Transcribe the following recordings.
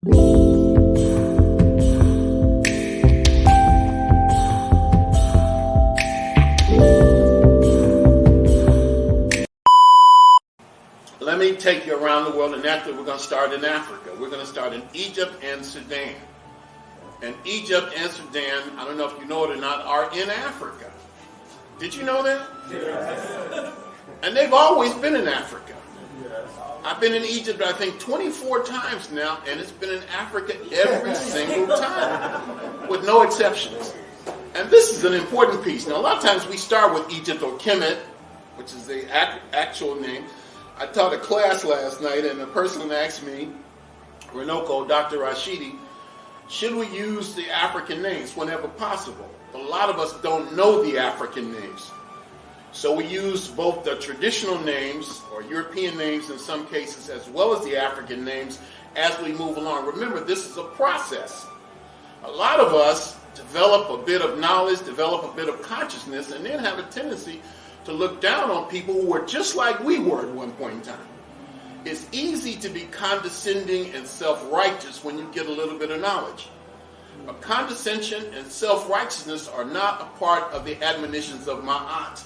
Let me take you around the world, and after we're going to start in Africa. We're going to start in Egypt and Sudan. And Egypt and Sudan, I don't know if you know it or not, are in Africa. Did you know that? Yes. And they've always been in Africa. Yes. I've been in Egypt, I think, 24 times now, and it's been in Africa every single time, with no exceptions. And this is an important piece. Now, a lot of times we start with Egypt or Kemet, which is the actual name. I taught a class last night, and the person asked me, Runoko, Dr. Rashidi, should we use the African names whenever possible? A lot of us don't know the African names. So we use both the traditional names, or European names in some cases, as well as the African names as we move along. Remember, this is a process. A lot of us develop a bit of knowledge, develop a bit of consciousness, and then have a tendency to look down on people who were just like we were at one point in time. It's easy to be condescending and self-righteous when you get a little bit of knowledge. But condescension and self-righteousness are not a part of the admonitions of Ma'at.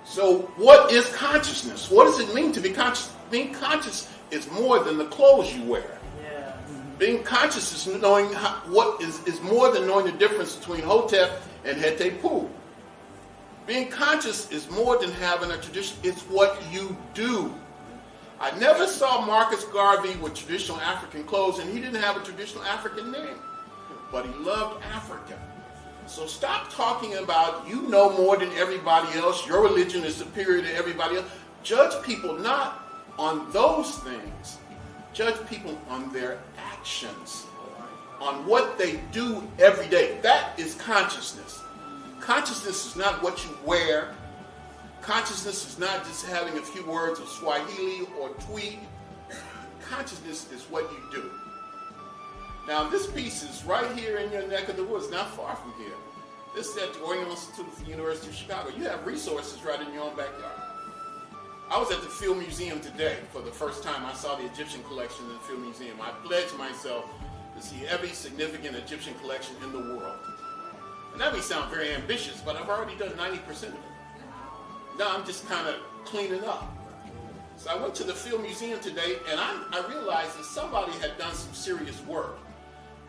So what is consciousness? What does it mean to be conscious? Being conscious is more than the clothes you wear. Yeah. Being conscious is knowing is more than knowing the difference between Hotep and Hetepu. Being conscious is more than having a tradition. It's what you do. I never saw Marcus Garvey with traditional African clothes, and he didn't have a traditional African name. But he loved Africa. So stop talking about you know more than everybody else, your religion is superior to everybody else. Judge people not on those things. Judge people on their actions, on what they do every day. That is consciousness. Consciousness is not what you wear. Consciousness is not just having a few words of Swahili or Twi. Consciousness is what you do. Now, this piece is right here in your neck of the woods, not far from here. This is at the Oriental Institute of the University of Chicago. You have resources right in your own backyard. I was at the Field Museum today for the first time. I saw the Egyptian collection in the Field Museum. I pledged myself to see every significant Egyptian collection in the world. And that may sound very ambitious, but I've already done 90% of it. Now I'm just kind of cleaning up. So I went to the Field Museum today, and I realized that somebody had done some serious work.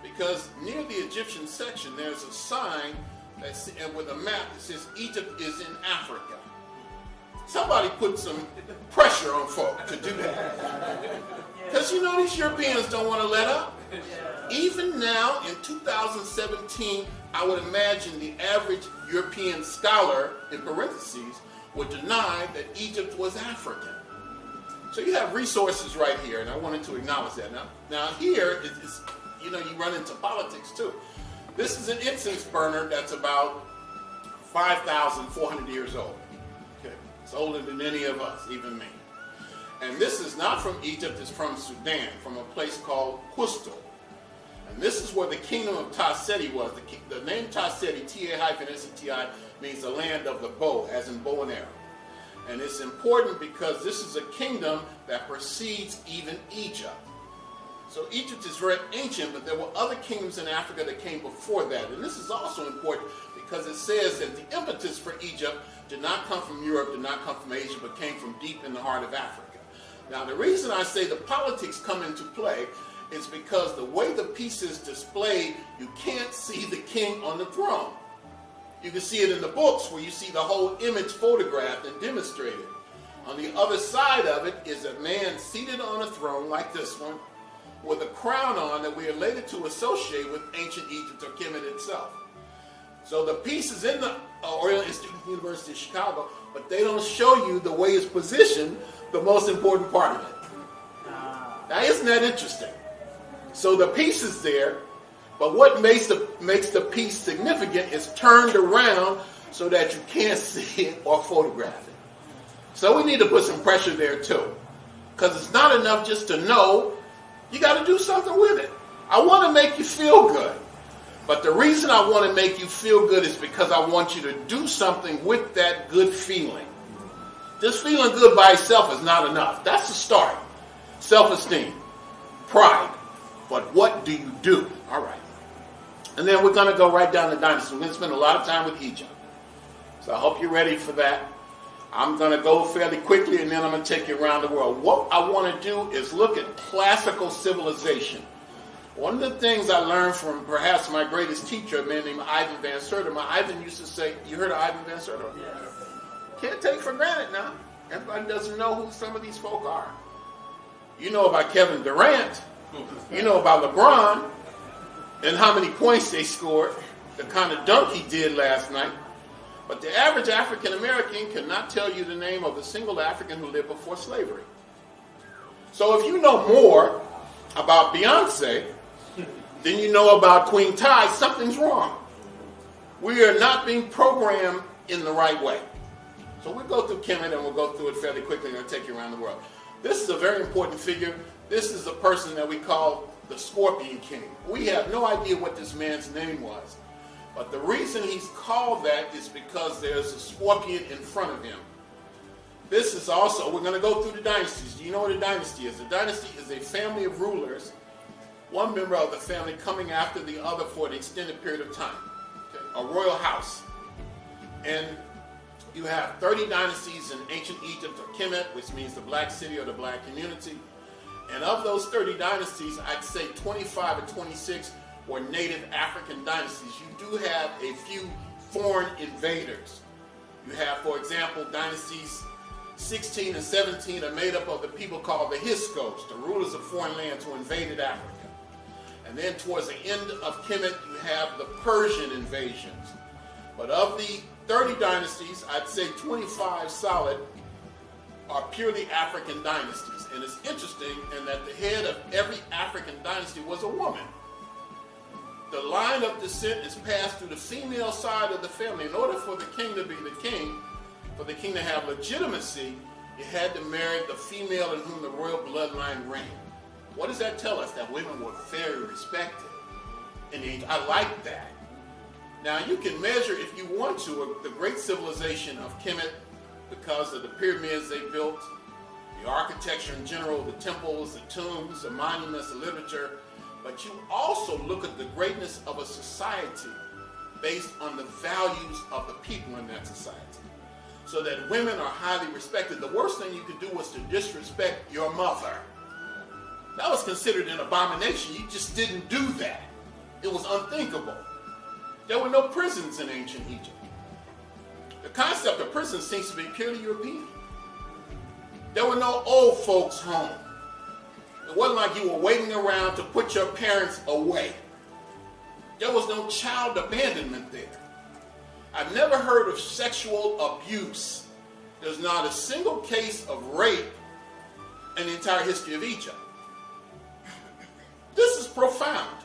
Because near the Egyptian section, there's a sign that's with a map that says Egypt is in Africa. Somebody put some pressure on folk to do that. Because you know these Europeans don't want to let up. Even now in 2017, I would imagine the average European scholar, in parentheses, would deny that Egypt was African. So you have resources right here, and I wanted to acknowledge that. Now here is you know, you run into politics too. This is an incense burner that's about 5,400 years old. Okay, it's older than any of us, even me. And this is not from Egypt, it's from Sudan, from a place called Qusto. And this is where the kingdom of Ta-Seti was. The name Ta-Seti, T-A-S-E-T-I, means the land of the bow, as in bow and arrow. And it's important because this is a kingdom that precedes even Egypt. So Egypt is very ancient, but there were other kingdoms in Africa that came before that. And this is also important because it says that the impetus for Egypt did not come from Europe, did not come from Asia, but came from deep in the heart of Africa. Now, the reason I say the politics come into play is because the way the piece is displayed, you can't see the king on the throne. You can see it in the books where you see the whole image photographed and demonstrated. On the other side of it is a man seated on a throne like this one, with a crown on that we are later to associate with ancient Egypt or Kemet itself. So the piece is in the Oriental Institute of the University of Chicago, but they don't show you the way it's positioned, the most important part of it. Now isn't that interesting? So the piece is there, but what makes the piece significant is turned around so that you can't see it or photograph it. So we need to put some pressure there too, because it's not enough just to know. You got to do something with it. I want to make you feel good. But the reason I want to make you feel good is because I want you to do something with that good feeling. Just feeling good by itself is not enough. That's the start. Self-esteem. pride. But what do you do? All right. And then we're going to go right down the dynasty. We're going to spend a lot of time with Egypt. So I hope you're ready for that. I'm going to go fairly quickly, and then I'm going to take you around the world. What I want to do is look at classical civilization. One of the things I learned from perhaps my greatest teacher, a man named Ivan Van Sertima. Ivan used to say, you heard of Ivan Van Sertima? Yeah. Can't take for granted now. Everybody doesn't know who some of these folk are. You know about Kevin Durant. You know about LeBron and how many points they scored, the kind of dunk he did last night. But the average African American cannot tell you the name of a single African who lived before slavery. So if you know more about Beyonce than you know about Queen Ty, something's wrong. We are not being programmed in the right way. So we'll go through Kemet and we'll go through it fairly quickly and I'll take you around the world. This is a very important figure. This is a person that we call the Scorpion King. We have no idea what this man's name was. But the reason he's called that is because there's a scorpion in front of him. This is also, we're going to go through the dynasties. Do you know what a dynasty is? A dynasty is a family of rulers, one member of the family coming after the other for an extended period of time. Okay? A royal house. And you have 30 dynasties in ancient Egypt, or Kemet, which means the black city or the black community. And of those 30 dynasties, I'd say 25 or 26 were native African dynasties. You do have a few foreign invaders. You have, for example, dynasties 16 and 17 are made up of the people called the Hyksos, the rulers of foreign lands who invaded Africa. And then towards the end of Kemet, you have the Persian invasions. But of the 30 dynasties, I'd say 25 solid are purely African dynasties. And it's interesting in that the head of every African dynasty was a woman. The line of descent is passed through the female side of the family. In order for the king to be the king, for the king to have legitimacy, you had to marry the female in whom the royal bloodline reigned. What does that tell us? That women were very respected. And I like that. Now you can measure, if you want to, the great civilization of Kemet because of the pyramids they built, the architecture in general, the temples, the tombs, the monuments, the literature. But you also look at the greatness of a society based on the values of the people in that society. So that women are highly respected. The worst thing you could do was to disrespect your mother. That was considered an abomination. You just didn't do that. It was unthinkable. There were no prisons in ancient Egypt. The concept of prison seems to be purely European. There were no old folks' home. It wasn't like you were waiting around to put your parents away. There was no child abandonment there. I've never heard of sexual abuse. There's not a single case of rape in the entire history of Egypt. This is profound.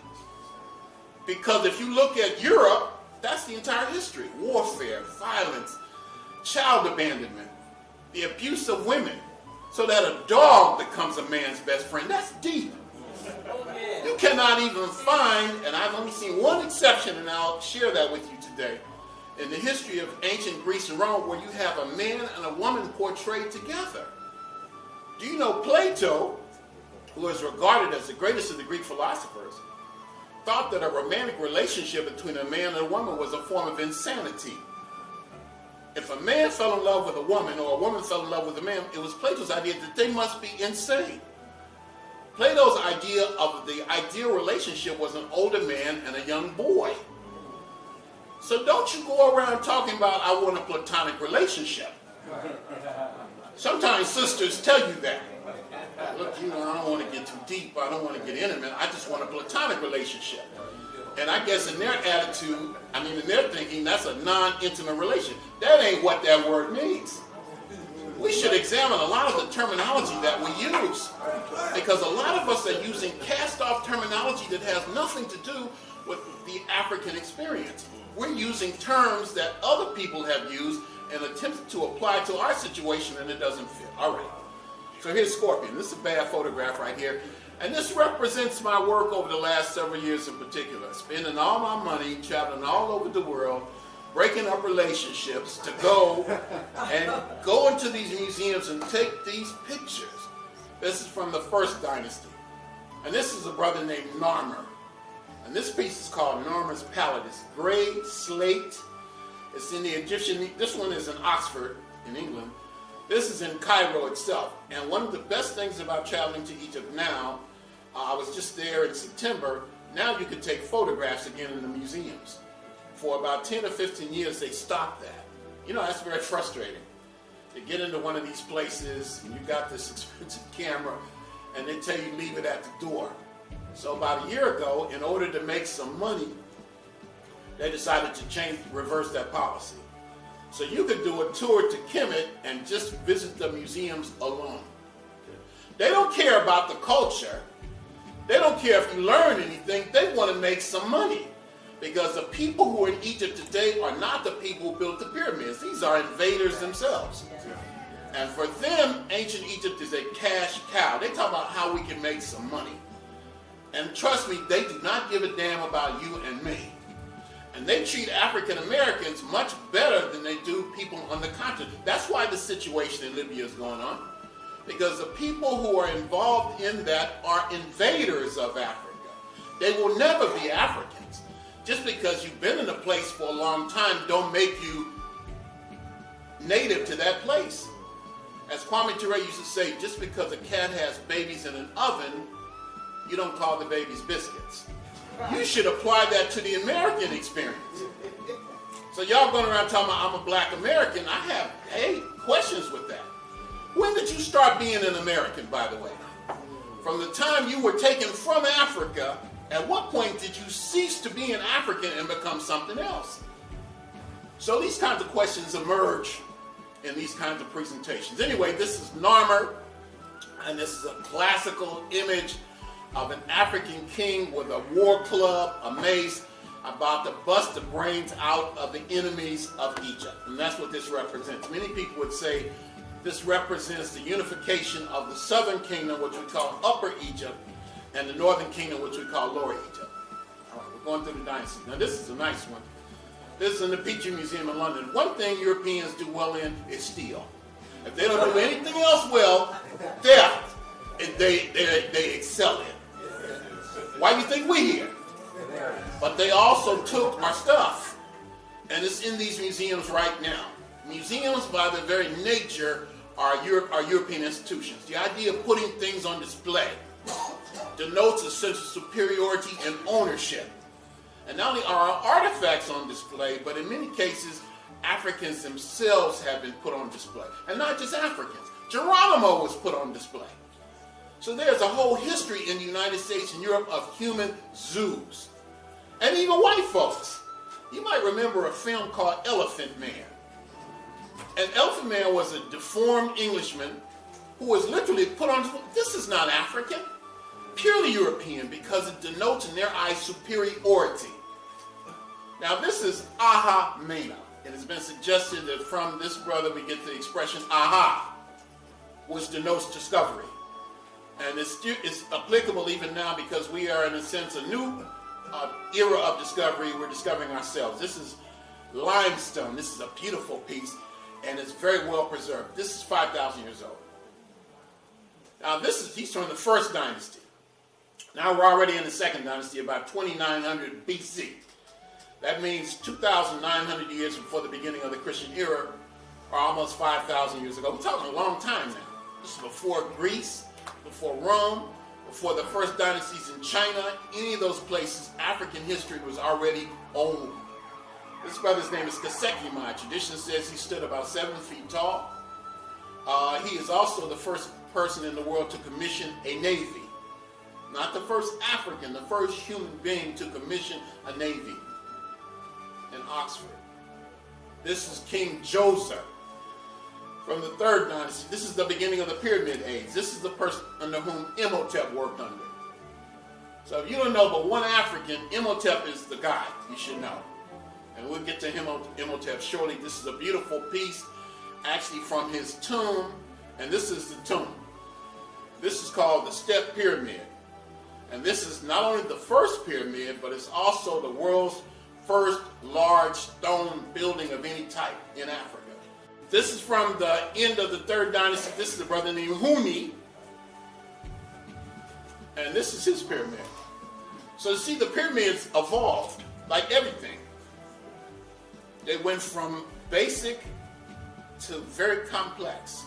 Because if you look at Europe, that's the entire history. Warfare, violence, child abandonment, the abuse of women, so that a dog becomes a man's best friend. That's deep. You cannot even find, and I've only seen one exception, and I'll share that with you today, in the history of ancient Greece and Rome, where you have a man and a woman portrayed together. Do you know Plato, who is regarded as the greatest of the Greek philosophers, thought that a romantic relationship between a man and a woman was a form of insanity. If a man fell in love with a woman or a woman fell in love with a man, it was Plato's idea that they must be insane. Plato's idea of the ideal relationship was an older man and a young boy. So don't you go around talking about, I want a platonic relationship. Sometimes sisters tell you that. Look, I don't want to get too deep. I don't want to get intimate. I just want a platonic relationship. And I guess in their attitude, in their thinking, that's a non-intimate relationship. That ain't what that word means. We should examine a lot of the terminology that we use. Because a lot of us are using cast-off terminology that has nothing to do with the African experience. We're using terms that other people have used and attempted to apply to our situation, and it doesn't fit. All right. So here's Scorpion. This is a bad photograph right here. And this represents my work over the last several years in particular. Spending all my money, traveling all over the world, breaking up relationships to go into these museums and take these pictures. This is from the first dynasty. And this is a brother named Narmer. And this piece is called Narmer's Palette. It's gray slate. It's in the Egyptian, this one is in Oxford, in England. This is in Cairo itself. And one of the best things about traveling to Egypt now, I was just there in September, now you can take photographs again in the museums. For about 10 or 15 years, they stopped that. You know, that's very frustrating. You get into one of these places, and you got this expensive camera, and they tell you leave it at the door. So about a year ago, in order to make some money, they decided to reverse that policy. So you could do a tour to Kemet and just visit the museums alone. They don't care about the culture. They don't care if you learn anything. They want to make some money. Because the people who are in Egypt today are not the people who built the pyramids. These are invaders themselves. And for them, ancient Egypt is a cash cow. They talk about how we can make some money. And trust me, they do not give a damn about you and me. And they treat African Americans much better than they do people on the continent. That's why the situation in Libya is going on. Because the people who are involved in that are invaders of Africa. They will never be Africans. Just because you've been in a place for a long time don't make you native to that place. As Kwame Ture used to say, just because a cat has babies in an oven, you don't call the babies biscuits. You should apply that to the American experience. So y'all going around talking about I'm a black American. I have, questions with that. When did you start being an American, by the way? From the time you were taken from Africa, at what point did you cease to be an African and become something else? So these kinds of questions emerge in these kinds of presentations. Anyway, this is Narmer, and this is a classical image of an African king with a war club, a mace, about to bust the brains out of the enemies of Egypt. And that's what this represents. Many people would say this represents the unification of the southern kingdom, which we call Upper Egypt, and the northern kingdom, which we call Lower Egypt. All right, we're going through the dynasty. Now this is a nice one. This is in the Petrie Museum in London. One thing Europeans do well in is steal. If they don't do anything else well, theft, they excel in. Why do you think we're here? But they also took our stuff. And it's in these museums right now. Museums, by their very nature, are European institutions. The idea of putting things on display denotes a sense of superiority and ownership. And not only are our artifacts on display, but in many cases, Africans themselves have been put on display. And not just Africans. Geronimo was put on display. So there's a whole history in the United States and Europe of human zoos. And even white folks. You might remember a film called Elephant Man. And Elephant Man was a deformed Englishman who was literally put on display. This is not African. Purely European, because it denotes in their eyes superiority. Now this is Aha Mena. It has been suggested that from this brother we get the expression aha, which denotes discovery. And it's applicable even now because we are, in a sense, a new era of discovery. We're discovering ourselves. This is limestone. This is a beautiful piece, and it's very well preserved. This is 5,000 years old. Now he's from the first dynasty. Now we're already in the second dynasty, about 2900 BC. That means 2,900 years before the beginning of the Christian era, or almost 5,000 years ago. We're talking a long time now. This is before Greece, before Rome, before the first dynasties in China, any of those places, African history was already old. This brother's name is Kasekimai. Tradition says he stood about 7 feet tall. He is also the first person in the world to commission a navy. Not the first African, the first human being to commission a navy in Oxford. This is King Djoser from the third dynasty. This is the beginning of the Pyramid Age. This is the person under whom Imhotep worked under. So if you don't know but one African, Imhotep is the guy you should know. And we'll get to Imhotep shortly. This is a beautiful piece, actually from his tomb. And this is the tomb. This is called the Step Pyramid. And this is not only the first pyramid, but it's also the world's first large stone building of any type in Africa. This is from the end of the third dynasty. This is a brother named Huni. And this is his pyramid. So see, the pyramids evolved like everything. They went from basic to very complex.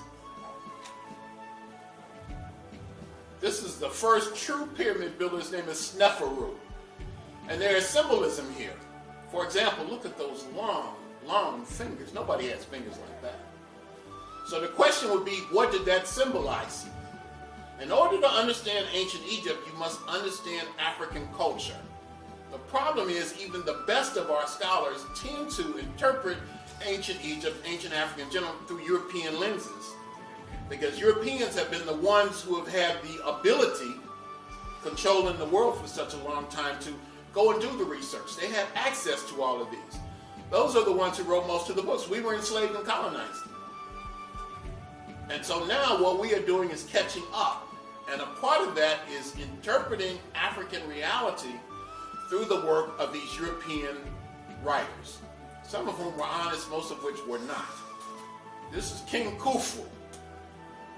This is the first true pyramid builder. His name is Sneferu. And there is symbolism here. For example, look at those long, long fingers. Nobody has fingers like that. So the question would be, what did that symbolize? In order to understand ancient Egypt, you must understand African culture. The problem is, even the best of our scholars tend to interpret ancient Egypt, ancient Africa in general, through European lenses. Because Europeans have been the ones who have had the ability, controlling the world for such a long time, to go and do the research. They had access to all of these. Those are the ones who wrote most of the books. We were enslaved and colonized. And so now what we are doing is catching up. And a part of that is interpreting African reality through the work of these European writers. Some of whom were honest, most of which were not. This is King Khufu.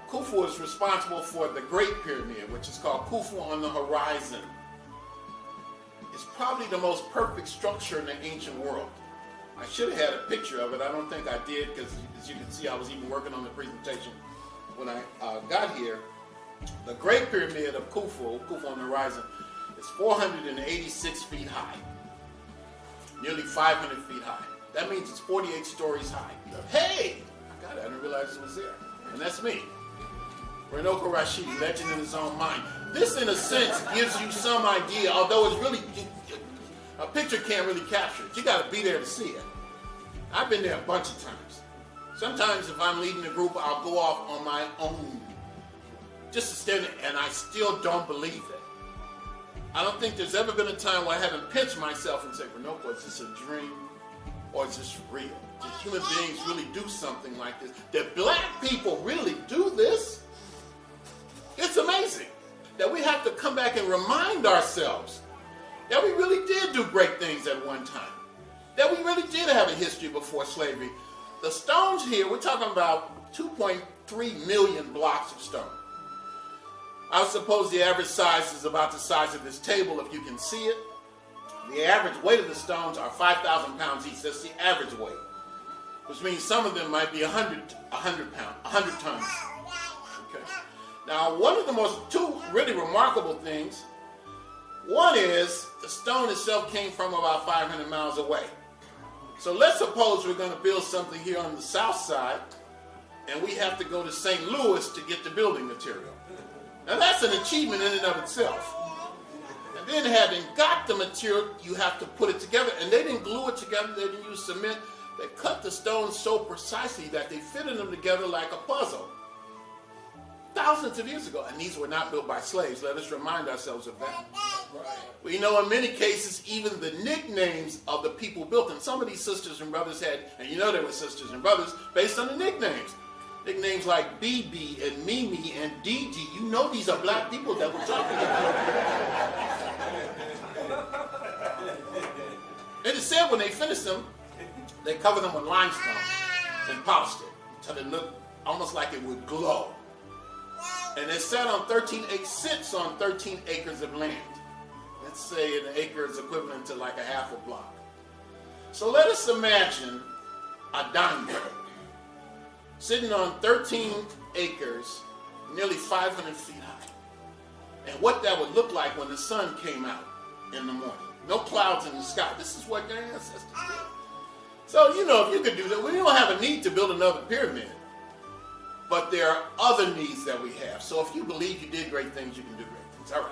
Khufu is responsible for the Great Pyramid, which is called Khufu on the Horizon. It's probably the most perfect structure in the ancient world. I should have had a picture of it. I don't think I did, because as you can see, I was even working on the presentation when I got here. The Great Pyramid of Khufu, Khufu on the Horizon, is 486 feet high, nearly 500 feet high. That means it's 48 stories high. Hey, I got it. I didn't realize it was there. And that's me. Runoko Rashidi, legend in his own mind. This, in a sense, gives you some idea, although it's really, a picture can't really capture it. You got to be there to see it. I've been there a bunch of times. Sometimes if I'm leading a group, I'll go off on my own, just to stand there, and I still don't believe it. I don't think there's ever been a time where I haven't pinched myself and said, Runoko, is this a dream or is this real? Did human beings really do something like this? Did black people really do this? It's amazing that we have to come back and remind ourselves that we really did do great things at one time. That we really did have a history before slavery. The stones here, we're talking about 2.3 million blocks of stone. I suppose the average size is about the size of this table, if you can see it. The average weight of the stones are 5,000 pounds each. That's the average weight, which means some of them might be 100 tons. Okay. Now, one of the two really remarkable things, one is the stone itself came from about 500 miles away. So let's suppose we're going to build something here on the south side, and we have to go to St. Louis to get the building material. Now that's an achievement in and of itself. And then having got the material, you have to put it together. And they didn't glue it together, they didn't use cement. They cut the stones so precisely that they fitted them together like a puzzle. Thousands of years ago. And these were not built by slaves. Let us remind ourselves of that. We know in many cases, even the nicknames of the people built them. Some of these sisters and brothers had, and you know they were sisters and brothers, based on the nicknames. Nicknames like BB and Mimi and DD. You know these are black people that we're talking about. It is said when they finished them, they covered them with limestone and polished it until it looked almost like it would glow. And it sits on 13 acres of land. Let's say an acre is equivalent to like a half a block. So let us imagine a diamond sitting on 13 acres, nearly 500 feet high. And what that would look like when the sun came out in the morning. No clouds in the sky. This is what their ancestors did. So, you know, if you could do that, we don't have a need to build another pyramid. But there are other needs that we have. So if you believe you did great things, you can do great things. All right.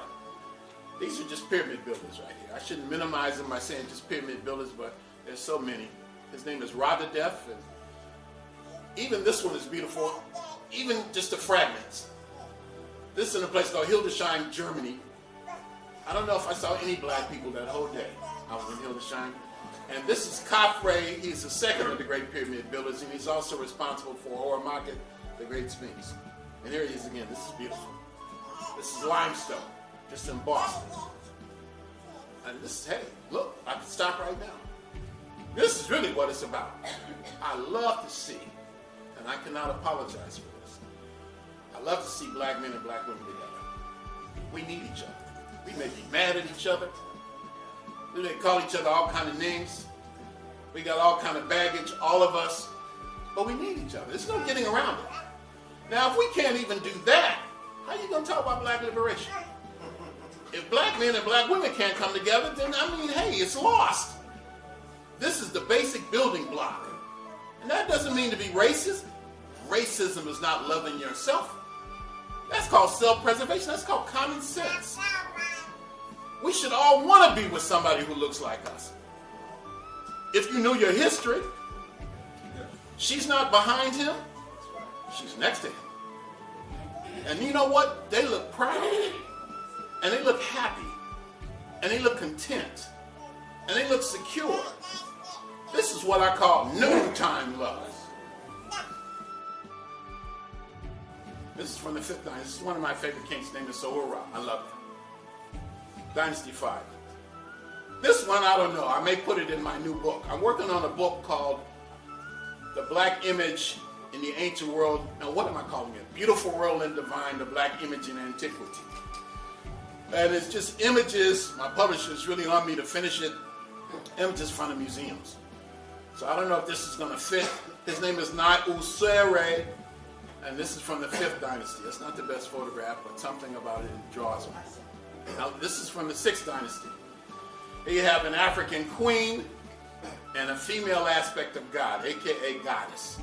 These are just pyramid builders right here. I shouldn't minimize them by saying just pyramid builders, but there's so many. His name is Radadef, and even this one is beautiful, even just the fragments. This is in a place called Hildesheim, Germany. I don't know if I saw any black people that whole day. I was in Hildesheim. And this is Khafre. He's the second of the great pyramid builders, and he's also responsible for Oromaket, the great Sphinx. And here he is again. This is beautiful. This is limestone, just in Boston. And this is, hey, look, I can stop right now. This is really what it's about. I love to see, and I cannot apologize for this, I love to see black men and black women together. We need each other. We may be mad at each other. We may call each other all kind of names. We got all kind of baggage, all of us. But we need each other. There's no getting around it. Now, if we can't even do that, how are you going to talk about black liberation? If black men and black women can't come together, then, I mean, hey, it's lost. This is the basic building block. And that doesn't mean to be racist. Racism is not loving yourself. That's called self-preservation. That's called common sense. We should all want to be with somebody who looks like us. If you knew your history, she's not behind him. She's next to him. And you know what? They look proud. And they look happy. And they look content. And they look secure. This is what I call noontime love. This is from the 5th dynasty. This is one of my favorite kings. His name is Sahura. I love it. Dynasty 5. This one, I don't know. I may put it in my new book. I'm working on a book called The Black Image in the Ancient World. Now, what am I calling it? Beautiful World and Divine, The Black Image in Antiquity. And it's just images. My publisher is really on me to finish it. Images from the museums. So I don't know if this is going to fit. His name is Usere. And this is from the 5th dynasty. It's not the best photograph, but something about it draws me. Now, this is from the 6th dynasty. Here you have an African queen and a female aspect of God, aka goddess.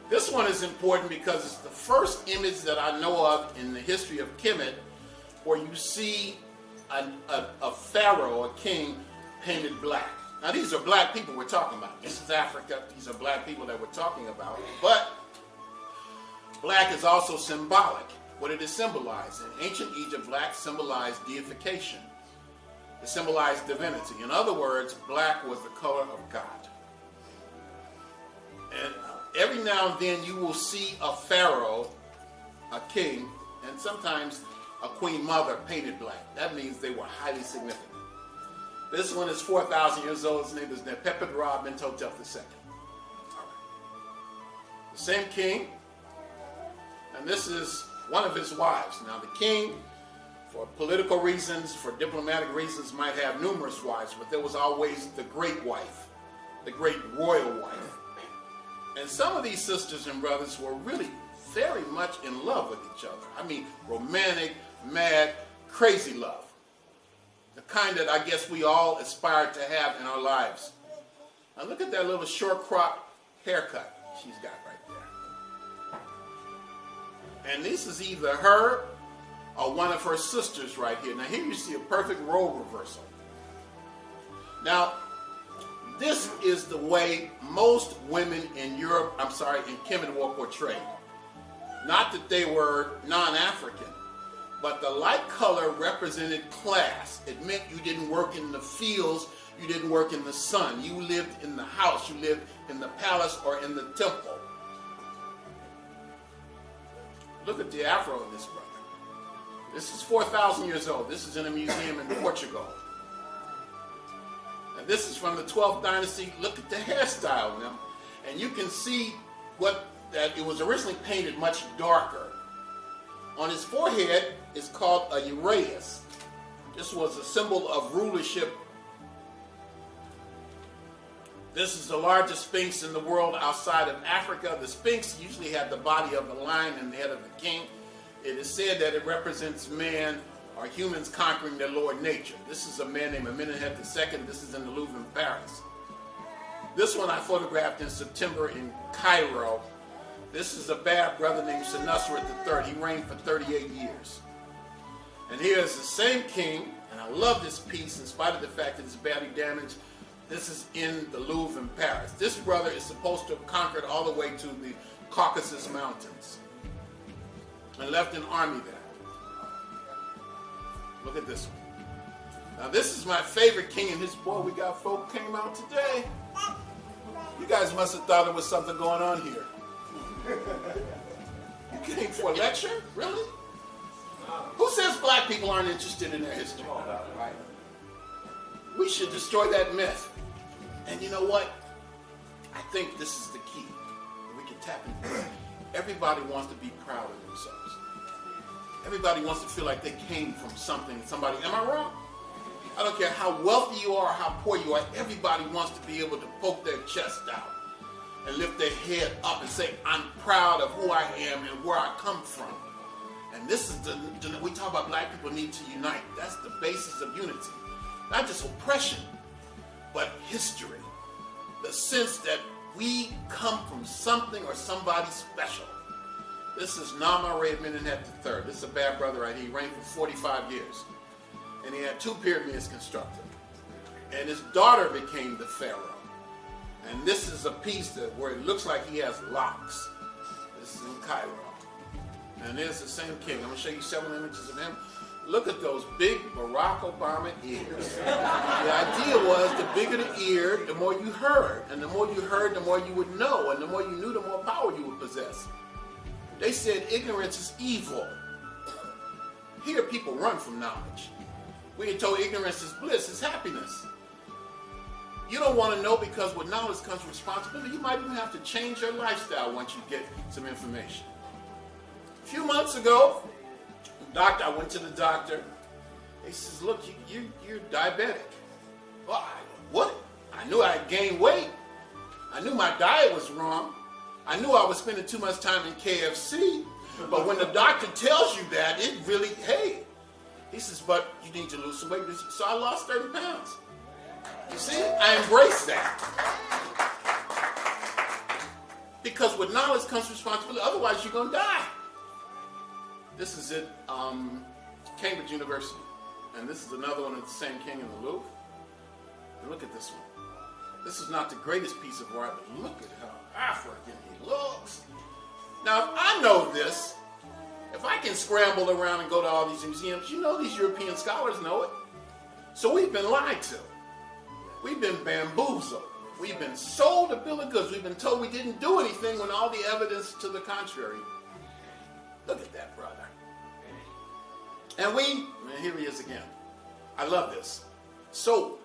This one is important because it's the first image that I know of in the history of Kemet where you see a pharaoh, a king, painted black. Now, these are black people we're talking about. This is Africa. These are black people that we're talking about. But black is also symbolic. What did it symbolize? In ancient Egypt, black symbolized deification. It symbolized divinity. In other words, black was the color of God. And every now and then you will see a pharaoh, a king, and sometimes a queen mother painted black. That means they were highly significant. This one is 4,000 years old. His name is Nepeped-Ra Bentotep II. All right. The same king, and this is one of his wives. Now, the king, for political reasons, for diplomatic reasons, might have numerous wives, but there was always the great wife, the great royal wife. And some of these sisters and brothers were really very much in love with each other. I mean, romantic, mad, crazy love. The kind that I guess we all aspire to have in our lives. Now look at that little short crop haircut she's got right there. And this is either her or one of her sisters right here. Now here you see a perfect role reversal. Now, this is the way most women in Europe, in Kemet were portrayed. Not that they were non-African, but the light color represented class. It meant you didn't work in the fields, you didn't work in the sun. You lived in the house, you lived in the palace or in the temple. Look at the afro in this brother. This is 4,000 years old. This is in a museum in Portugal. And this is from the 12th dynasty. Look at the hairstyle now. And you can see that it was originally painted much darker. On his forehead is called a uraeus. This was a symbol of rulership. This is the largest sphinx in the world outside of Africa. The sphinx usually had the body of the lion and the head of the king. It is said that it represents man or humans conquering their Lord nature. This is a man named Amenhotep II. This is in the Louvre in Paris. This one I photographed in September in Cairo. This is a bad brother named Senusret III. He reigned for 38 years. And here is the same king, and I love this piece in spite of the fact that it's badly damaged. This is in the Louvre in Paris. This brother is supposed to have conquered all the way to the Caucasus Mountains and left an army there. Look at this one. Now this is my favorite king and his boy. We got folk came out today. You guys must have thought there was something going on here. You came for a lecture? Really? Who says black people aren't interested in their history? Right? We should destroy that myth. And you know what? I think this is the key. We can tap into it. Everybody wants to be proud of themselves. Everybody wants to feel like they came from something, somebody. Am I wrong? I don't care how wealthy you are, how poor you are. Everybody wants to be able to poke their chest out and lift their head up and say, I'm proud of who I am and where I come from. And this is we talk about black people need to unite. That's the basis of unity. Not just oppression, but history. The sense that we come from something or somebody special. This is Nama Red Amenhotep III. This is a bad brother right here. He reigned for 45 years. And he had 2 pyramids constructed. And his daughter became the pharaoh. And this is a piece where it looks like he has locks. This is in Cairo. And there's the same king. I'm going to show you several images of him. Look at those big Barack Obama ears. The idea was the bigger the ear, the more you heard. And the more you heard, the more you would know. And the more you knew, the more power you would possess. They said ignorance is evil. Here people run from knowledge. We are told ignorance is bliss, is happiness. You don't want to know because with knowledge comes responsibility. You might even have to change your lifestyle once you get some information. A few months ago, I went to the doctor. He says, look, you're diabetic. Well, what? I knew I had gained weight. I knew my diet was wrong. I knew I was spending too much time in KFC. But when the doctor tells you that, it really, hey. He says, but you need to lose some weight. So I lost 30 pounds. You see, I embrace that. Because with knowledge comes responsibility. Otherwise, you're going to die. This is at Cambridge University. And this is another one of the same king in the Louvre. And look at this one. This is not the greatest piece of art, but look at how African he looks. Now, if I know this, if I can scramble around and go to all these museums, you know these European scholars know it. So we've been lied to. We've been bamboozled. We've been sold a bill of goods. We've been told we didn't do anything when all the evidence to the contrary. Look at that, brother. And here he is again. I love this. So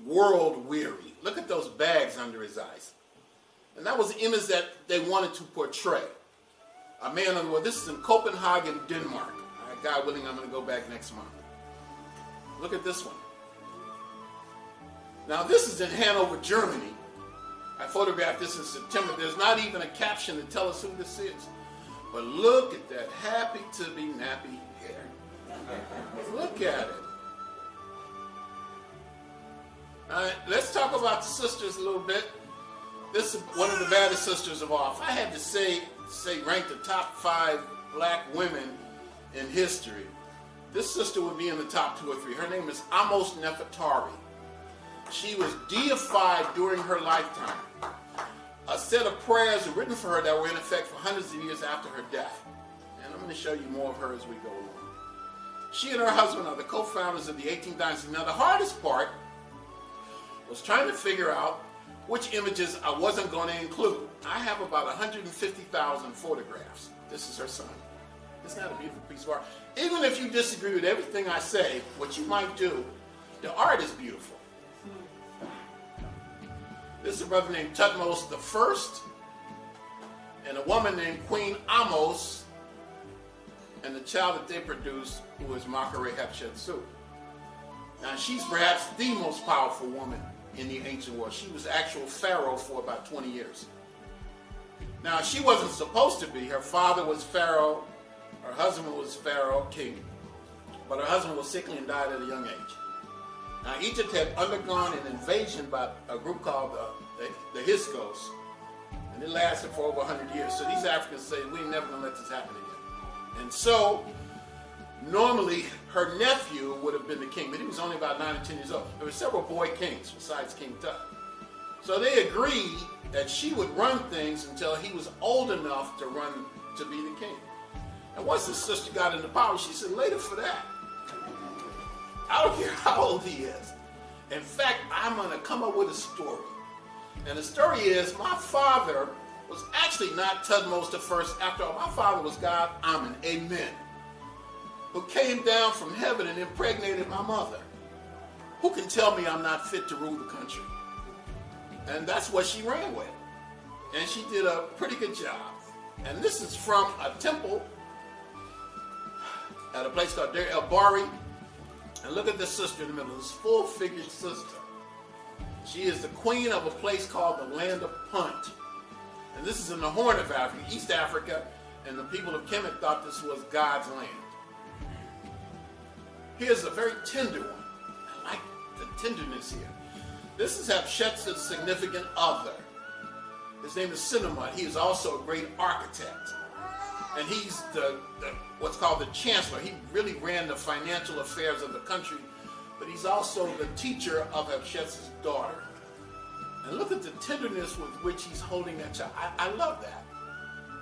world weary. Look at those bags under his eyes. And that was the image that they wanted to portray. A man on the world. This is in Copenhagen, Denmark. God willing, I'm going to go back next month. Look at this one. Now, this is in Hanover, Germany. I photographed this in September. There's not even a caption to tell us who this is. But look at that happy to be nappy hair. Look at it. All right, let's talk about the sisters a little bit. This is one of the baddest sisters of all. If I had to say rank the top 5 black women in history, this sister would be in the top 2 or 3. Her name is Amos Nefertari. She was deified during her lifetime. A set of prayers were written for her that were in effect for hundreds of years after her death. And I'm going to show you more of her as we go along. She and her husband are the co-founders of the 18th dynasty. Now, the hardest part was trying to figure out which images I wasn't going to include. I have about 150,000 photographs. This is her son. Isn't that a beautiful piece of art? Even if you disagree with everything I say, what you might do, the art is beautiful. This is a brother named Tutmos I and a woman named Queen Amos and the child that they produced, who is Makare Hatshepsut. Now, she's perhaps the most powerful woman in the ancient world. She was actual pharaoh for about 20 years. Now, she wasn't supposed to be. Her father was pharaoh. Her husband was pharaoh, king. But her husband was sickly and died at a young age. Now, Egypt had undergone an invasion by a group called the Hyksos, and it lasted for over 100 years. So these Africans say, we're never going to let this happen again. And so, normally, her nephew would have been the king, but he was only about 9 or 10 years old. There were several boy kings besides King Tut. So they agreed that she would run things until he was old enough to be the king. And once his sister got into power, she said, later for that. I don't care how old he is. In fact, I'm going to come up with a story. And the story is, my father was actually not Tutmos I. After all, my father was God, Amen, Amen, who came down from heaven and impregnated my mother. Who can tell me I'm not fit to rule the country? And that's what she ran with. And she did a pretty good job. And this is from a temple at a place called Deir El Bari. And look at this sister in the middle, this full-figured sister. She is the queen of a place called the Land of Punt. And this is in the Horn of Africa, East Africa, and the people of Kemet thought this was God's land. Here's a very tender one. I like the tenderness here. This is Hatshepsut's significant other. His name is Sinemut. He is also a great architect. And he's the what's called the chancellor. He really ran the financial affairs of the country, but he's also the teacher of Hatshepsut's daughter. And look at the tenderness with which he's holding that child. I love that.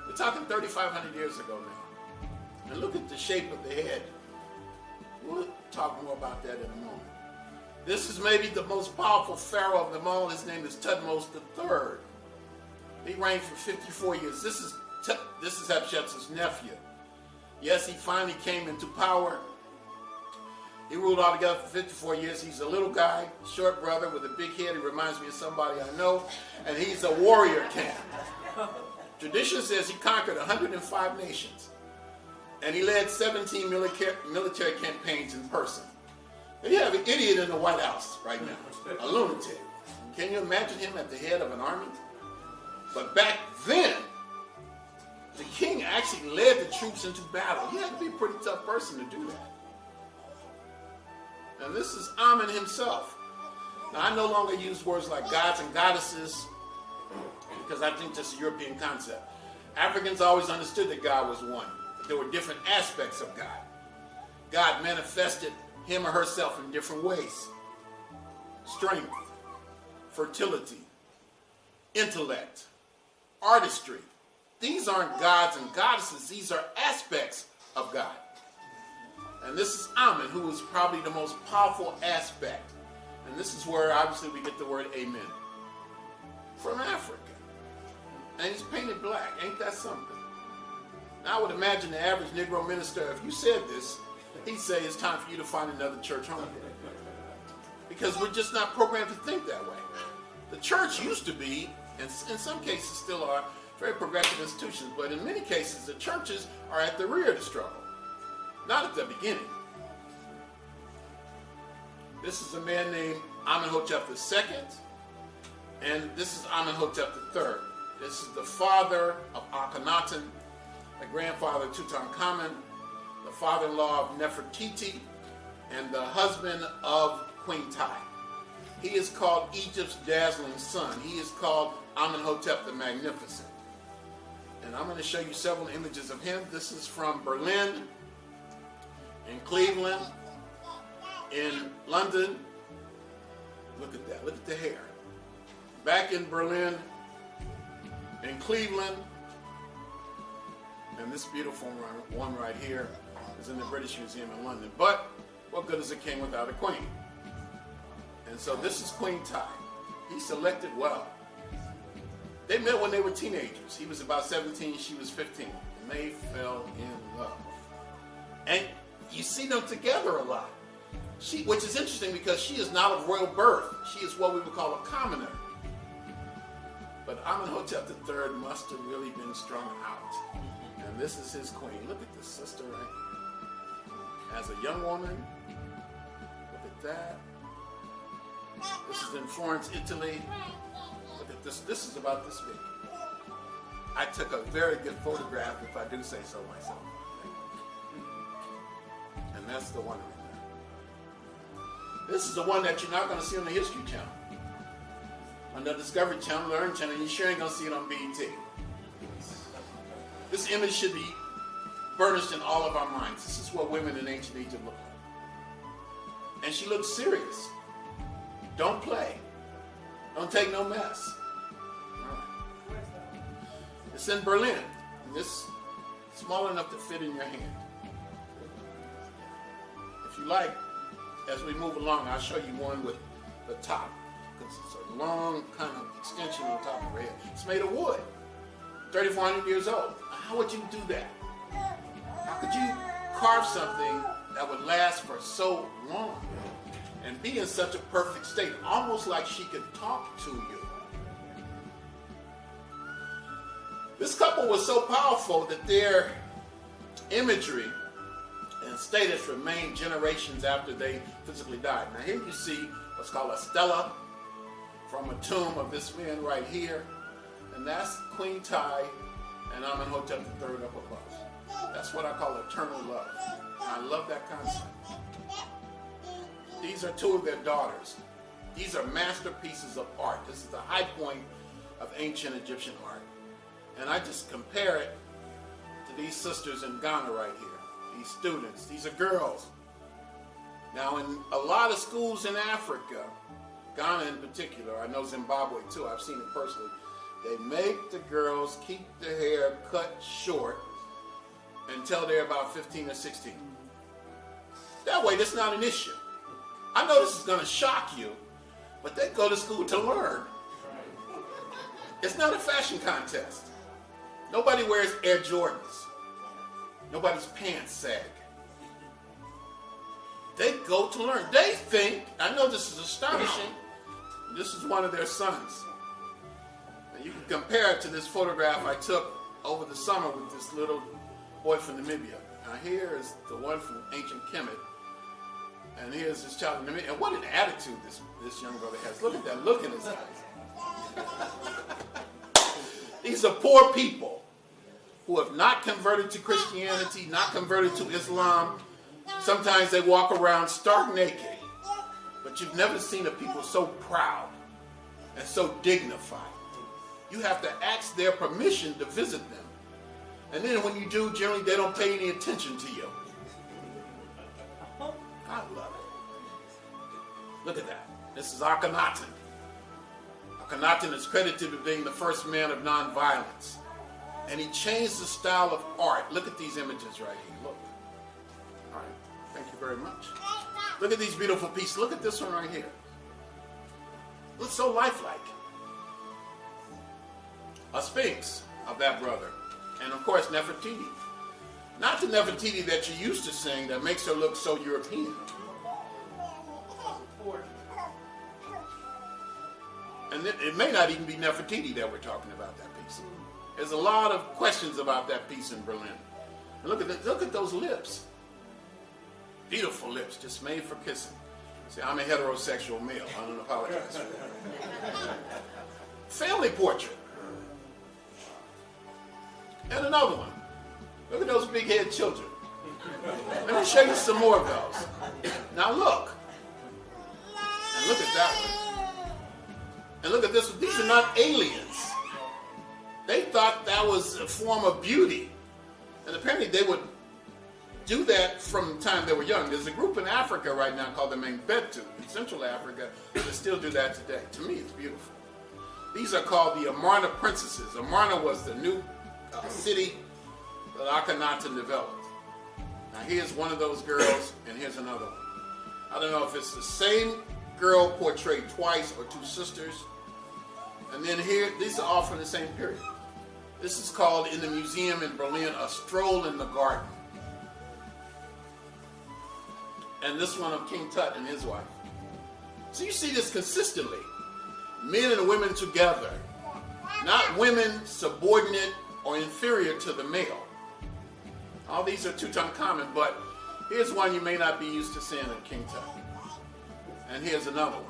We're talking 3,500 years ago now. And look at the shape of the head. We'll talk more about that in a moment. This is maybe the most powerful pharaoh of them all. His name is Thutmose III. He reigned for 54 years. This is Hatshepsut's nephew. Yes, he finally came into power. He ruled altogether for 54 years. He's a little guy, short brother with a big head. He reminds me of somebody I know. And he's a warrior king. Tradition says he conquered 105 nations. And he led 17 military campaigns in person. And you have an idiot in the White House right now, a lunatic. Can you imagine him at the head of an army? But back then, the king actually led the troops into battle. He had to be a pretty tough person to do that. And this is Amen himself. Now, I no longer use words like gods and goddesses because I think that's a European concept. Africans always understood that God was one, but there were different aspects of God. God manifested him or herself in different ways. Strength, fertility, intellect, artistry. These aren't gods and goddesses. These are aspects of God. And this is Amen, who is probably the most powerful aspect. And this is where, obviously, we get the word amen. From Africa. And he's painted black. Ain't that something? Now, I would imagine the average Negro minister, if you said this, he'd say it's time for you to find another church home. Because we're just not programmed to think that way. The church used to be, and in some cases still are, very progressive institutions, but in many cases, the churches are at the rear of the struggle, not at the beginning. This is a man named Amenhotep II, and this is Amenhotep III. This is the father of Akhenaten, the grandfather of Tutankhamun, the father-in-law of Nefertiti, and the husband of Queen Tai. He is called Egypt's dazzling son. He is called Amenhotep the Magnificent. And I'm going to show you several images of him. This is from Berlin, in Cleveland, in London. Look at that. Look at the hair. Back in Berlin, in Cleveland, and this beautiful one right here is in the British Museum in London. But what good is a king without a queen? And so this is Queen Tai. He selected well. They met when they were teenagers. He was about 17, she was 15. And they fell in love. And you see them together a lot. Which is interesting because she is not of royal birth. She is what we would call a commoner. But Amenhotep III must have really been strung out. And this is his queen. Look at this sister right here. As a young woman, look at that. This is in Florence, Italy. Look at this. This is about this big. I took a very good photograph, if I do say so myself. And that's the one right there. This is the one that you're not going to see on the History Channel. On the Discovery Channel, Learn Channel, you sure ain't going to see it on BET. This image should be burnished in all of our minds. This is what women in ancient Egypt look like. And she looks serious. Don't play. Don't take no mess. All right. It's in Berlin. And this small enough to fit in your hand. If you like, as we move along, I'll show you one with the top. Because it's a long kind of extension on top of her head. It's made of wood. 3,400 years old. How would you do that? How could you carve something that would last for so long and be in such a perfect state, almost like she could talk to you? This couple was so powerful that their imagery and and status remained generations after they physically died. Now here you see what's called a stela from a tomb of this man right here, and that's Queen Ty and Amenhotep III up above. That's what I call eternal love. And I love that concept. These are two of their daughters. These are masterpieces of art. This is the high point of ancient Egyptian art. And I just compare it to these sisters in Ghana right here. These students, these are girls. Now in a lot of schools in Africa, Ghana in particular, I know Zimbabwe too, I've seen it personally, they make the girls keep their hair cut short until they're about 15 or 16. That way, that's not an issue. I know this is going to shock you, but they go to school to learn. It's not a fashion contest. Nobody wears Air Jordans. Nobody's pants sag. They go to learn. They think, I know this is astonishing, this is one of their sons. And you can compare it to this photograph I took over the summer with this little boy from Namibia. Now here is the one from ancient Kemet. And here's this child in Namibia. And what an attitude this young brother has. Look at that look in his eyes. These are poor people who have not converted to Christianity, not converted to Islam. Sometimes they walk around stark naked. But you've never seen a people so proud and so dignified. You have to ask their permission to visit them. And then when you do, generally they don't pay any attention to you. I love it. Look at that. This is Akhenaten. Akhenaten is credited with being the first man of nonviolence. And he changed the style of art. Look at these images right here. Look. All right. Thank you very much. Look at these beautiful pieces. Look at this one right here. Looks so lifelike. A sphinx of that brother. And of course, Nefertiti. Not the Nefertiti that you used to sing that makes her look so European. And it may not even be Nefertiti that we're talking about that piece. There's a lot of questions about that piece in Berlin. And look at those lips. Beautiful lips, just made for kissing. See, I'm a heterosexual male. I don't apologize for that. Family portrait. And another one. Look at those big-headed children. Let me show you some more of those. Now look. And look at that one. And look at this one. These are not aliens. They thought that was a form of beauty. And apparently they would do that from the time they were young. There's a group in Africa right now called the Mangbetu in Central Africa that still do that today. To me, it's beautiful. These are called the Amarna princesses. Amarna was the new city that Akhenaten developed. Now here's one of those girls, and here's another one. I don't know if it's the same girl portrayed twice or two sisters. And then here, these are all from the same period. This is called, in the museum in Berlin, A Stroll in the Garden. And this one of King Tut and his wife. So you see this consistently. Men and women together. Not women subordinate or inferior to the male. All these are Tutankhamun, but here's one you may not be used to seeing in King Tut. And here's another one.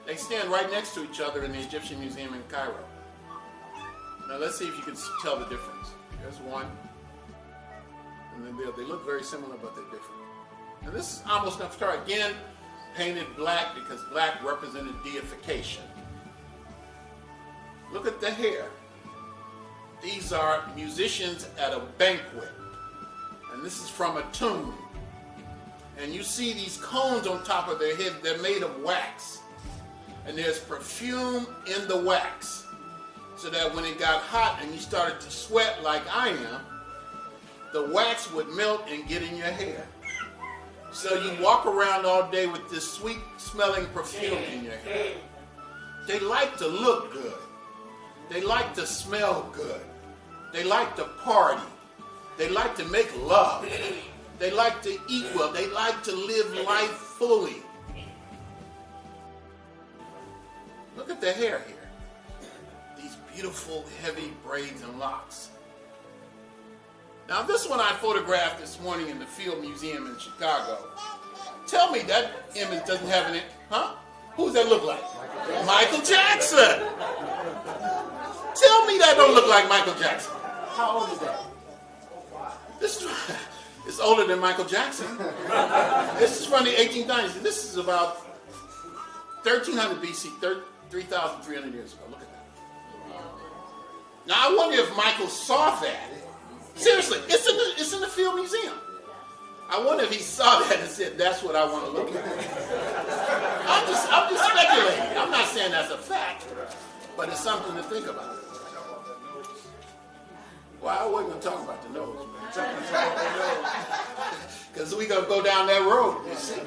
They stand right next to each other in the Egyptian Museum in Cairo. Now let's see if you can tell the difference. Here's one. And then they look very similar, but they're different. And this is almost Nefertari, again, painted black because black represented deification. Look at the hair. These are musicians at a banquet. And this is from a tomb. And you see these cones on top of their head, they're made of wax. And there's perfume in the wax. So that when it got hot and you started to sweat like I am, the wax would melt and get in your hair. So you walk around all day with this sweet smelling perfume in your hair. They like to look good. They like to smell good. They like to party. They like to make love. They like to eat well. They like to live life fully. Look at the hair here. These beautiful, heavy braids and locks. Now this one I photographed this morning in the Field Museum in Chicago. Tell me that image doesn't have any, huh? Who does that look like? Michael Jackson. Tell me that don't look like Michael Jackson. How old is that? It's older than Michael Jackson. This is from the 18th dynasty. This is about 1300 BC, 3,300 years ago. Look at that. Now I wonder if Michael saw that. Seriously, it's in the Field Museum. I wonder if he saw that and said, "That's what I want to look at." I'm just speculating. I'm not saying that's a fact, but it's something to think about. Well, I wasn't going to talk about the nose, man. Because we're going to go down that road, you see.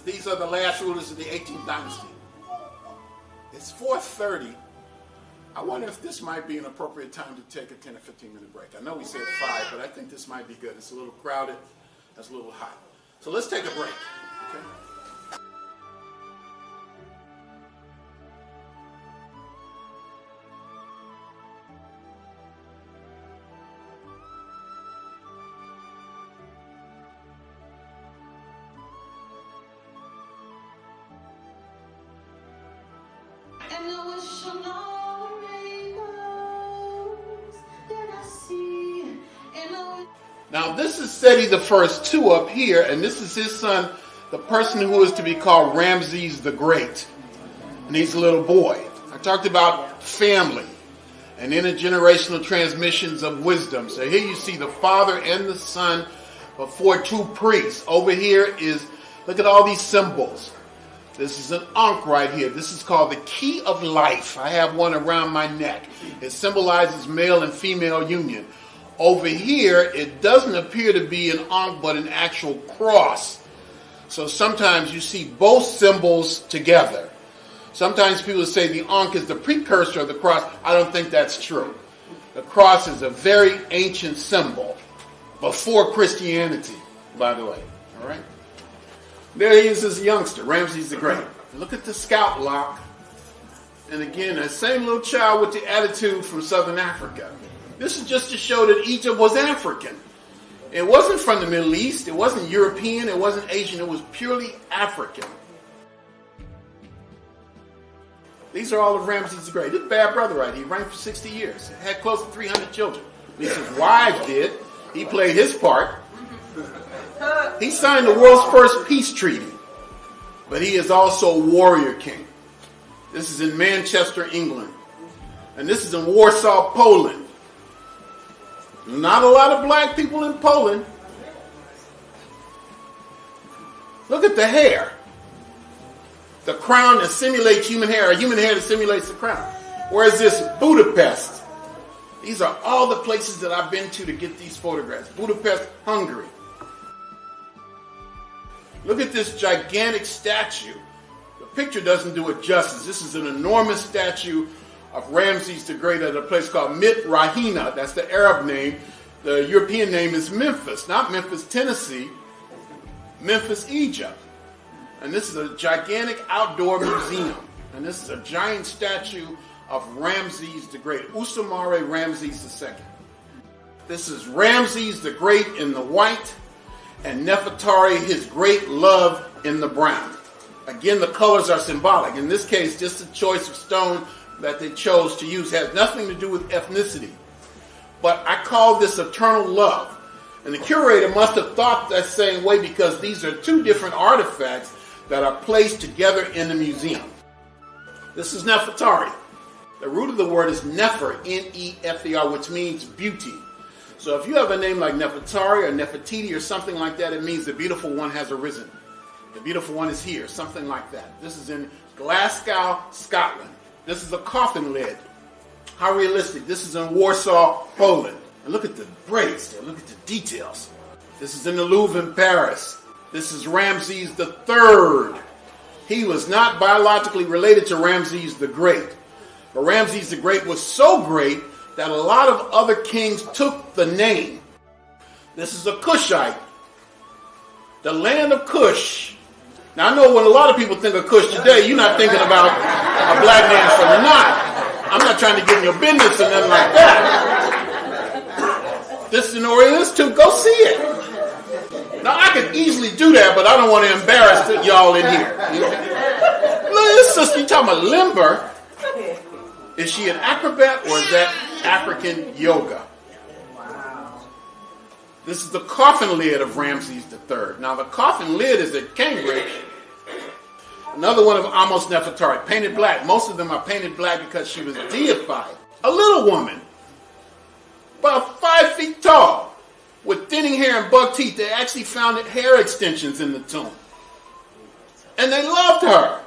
These are the last rulers of the 18th dynasty. It's 4:30. I wonder if this might be an appropriate time to take a 10 or 15 minute break. I know we said 5, but I think this might be good. It's a little crowded. It's a little hot. So let's take a break. Okay? And I wish on all the rainbows that I see. Now this is Seti the first two up here, and this is his son, the person who is to be called Ramses the Great. And he's a little boy. I talked about family and intergenerational transmissions of wisdom. So here you see the father and the son before two priests. Over here is, look at all these symbols. This is an ankh right here. This is called the key of life. I have one around my neck. It symbolizes male and female union. Over here, it doesn't appear to be an ankh, but an actual cross. So sometimes you see both symbols together. Sometimes people say the ankh is the precursor of the cross. I don't think that's true. The cross is a very ancient symbol before Christianity, by the way. All right? There he is as a youngster, Ramses the Great. Look at the scalp lock. And again, that same little child with the attitude from Southern Africa. This is just to show that Egypt was African. It wasn't from the Middle East. It wasn't European. It wasn't Asian. It was purely African. These are all of Ramses the Great. This is bad brother right here. He reigned for 60 years. Had close to 300 children. At least his wives did. He played his part. He signed the world's first peace treaty. But he is also a warrior king. This is in Manchester, England. And this is in Warsaw, Poland. Not a lot of black people in Poland. Look at the hair. The crown that simulates human hair, or human hair that simulates the crown. Whereas this Budapest. These are all the places that I've been to get these photographs. Budapest, Hungary. Look at this gigantic statue. The picture doesn't do it justice. This is an enormous statue of Ramses the Great at a place called Mit Rahina. That's the Arab name. The European name is Memphis. Not Memphis, Tennessee. Memphis, Egypt. And this is a gigantic outdoor museum. And this is a giant statue of Ramses the Great. Usamare Ramses II. This is Ramses the Great in the white, and Nefertari, his great love, in the brown. Again, the colors are symbolic. In this case, just the choice of stone that they chose to use has nothing to do with ethnicity. But I call this eternal love. And the curator must have thought that same way, because these are two different artifacts that are placed together in the museum. This is Nefertari. The root of the word is Nefer, N-E-F-E-R, which means beauty. So if you have a name like Nefertari or Nefertiti or something like that, it means the beautiful one has arisen. The beautiful one is here, something like that. This is in Glasgow, Scotland. This is a coffin lid. How realistic. This is in Warsaw, Poland. And look at the braids there. Look at the details. This is in the Louvre in Paris. This is Ramses III. He was not biologically related to Ramses the Great. But Ramses the Great was so great that a lot of other kings took the name. This is a Kushite. The land of Kush. Now I know when a lot of people think of Kush today, you're not thinking about a black man from the Nile. I'm not trying to get in your business or nothing like that. This is an Orient Institute. Go see it. Now, I could easily do that, but I don't want to embarrass y'all in here. You know? Look at this sister. You talking about limber. Is she an acrobat or is that African yoga? This is the coffin lid of Ramses III. Now, the coffin lid is at Cambridge. Another one of Amos Nefertari, painted black. Most of them are painted black because she was deified. A little woman, about 5 feet tall, with thinning hair and buck teeth. They actually found hair extensions in the tomb. And they loved her.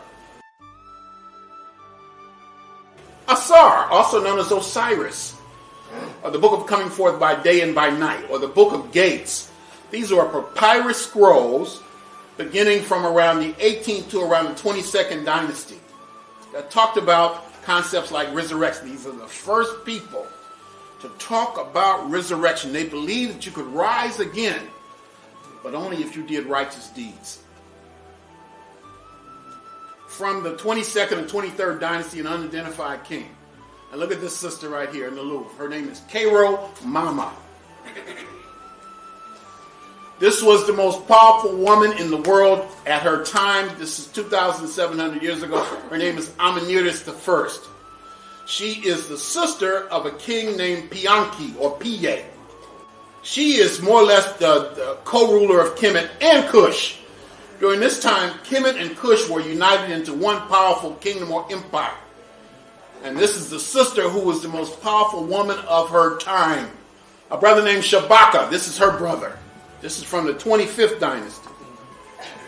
Asar, also known as Osiris, or the Book of Coming Forth by Day and by Night, or the Book of Gates. These are papyrus scrolls beginning from around the 18th to around the 22nd dynasty that talked about concepts like resurrection. These are the first people to talk about resurrection. They believed that you could rise again, but only if you did righteous deeds. From the 22nd and 23rd dynasty, an unidentified king. And look at this sister right here in the Louvre. Her name is Cairo Mama. This was the most powerful woman in the world at her time. This is 2,700 years ago. Her name is Amenertes I. She is the sister of a king named Pianki or Piye. She is more or less the co-ruler of Kemet and Kush. During this time, Kemet and Kush were united into one powerful kingdom or empire. And this is the sister who was the most powerful woman of her time. A brother named Shabaka. This is her brother. This is from the 25th dynasty.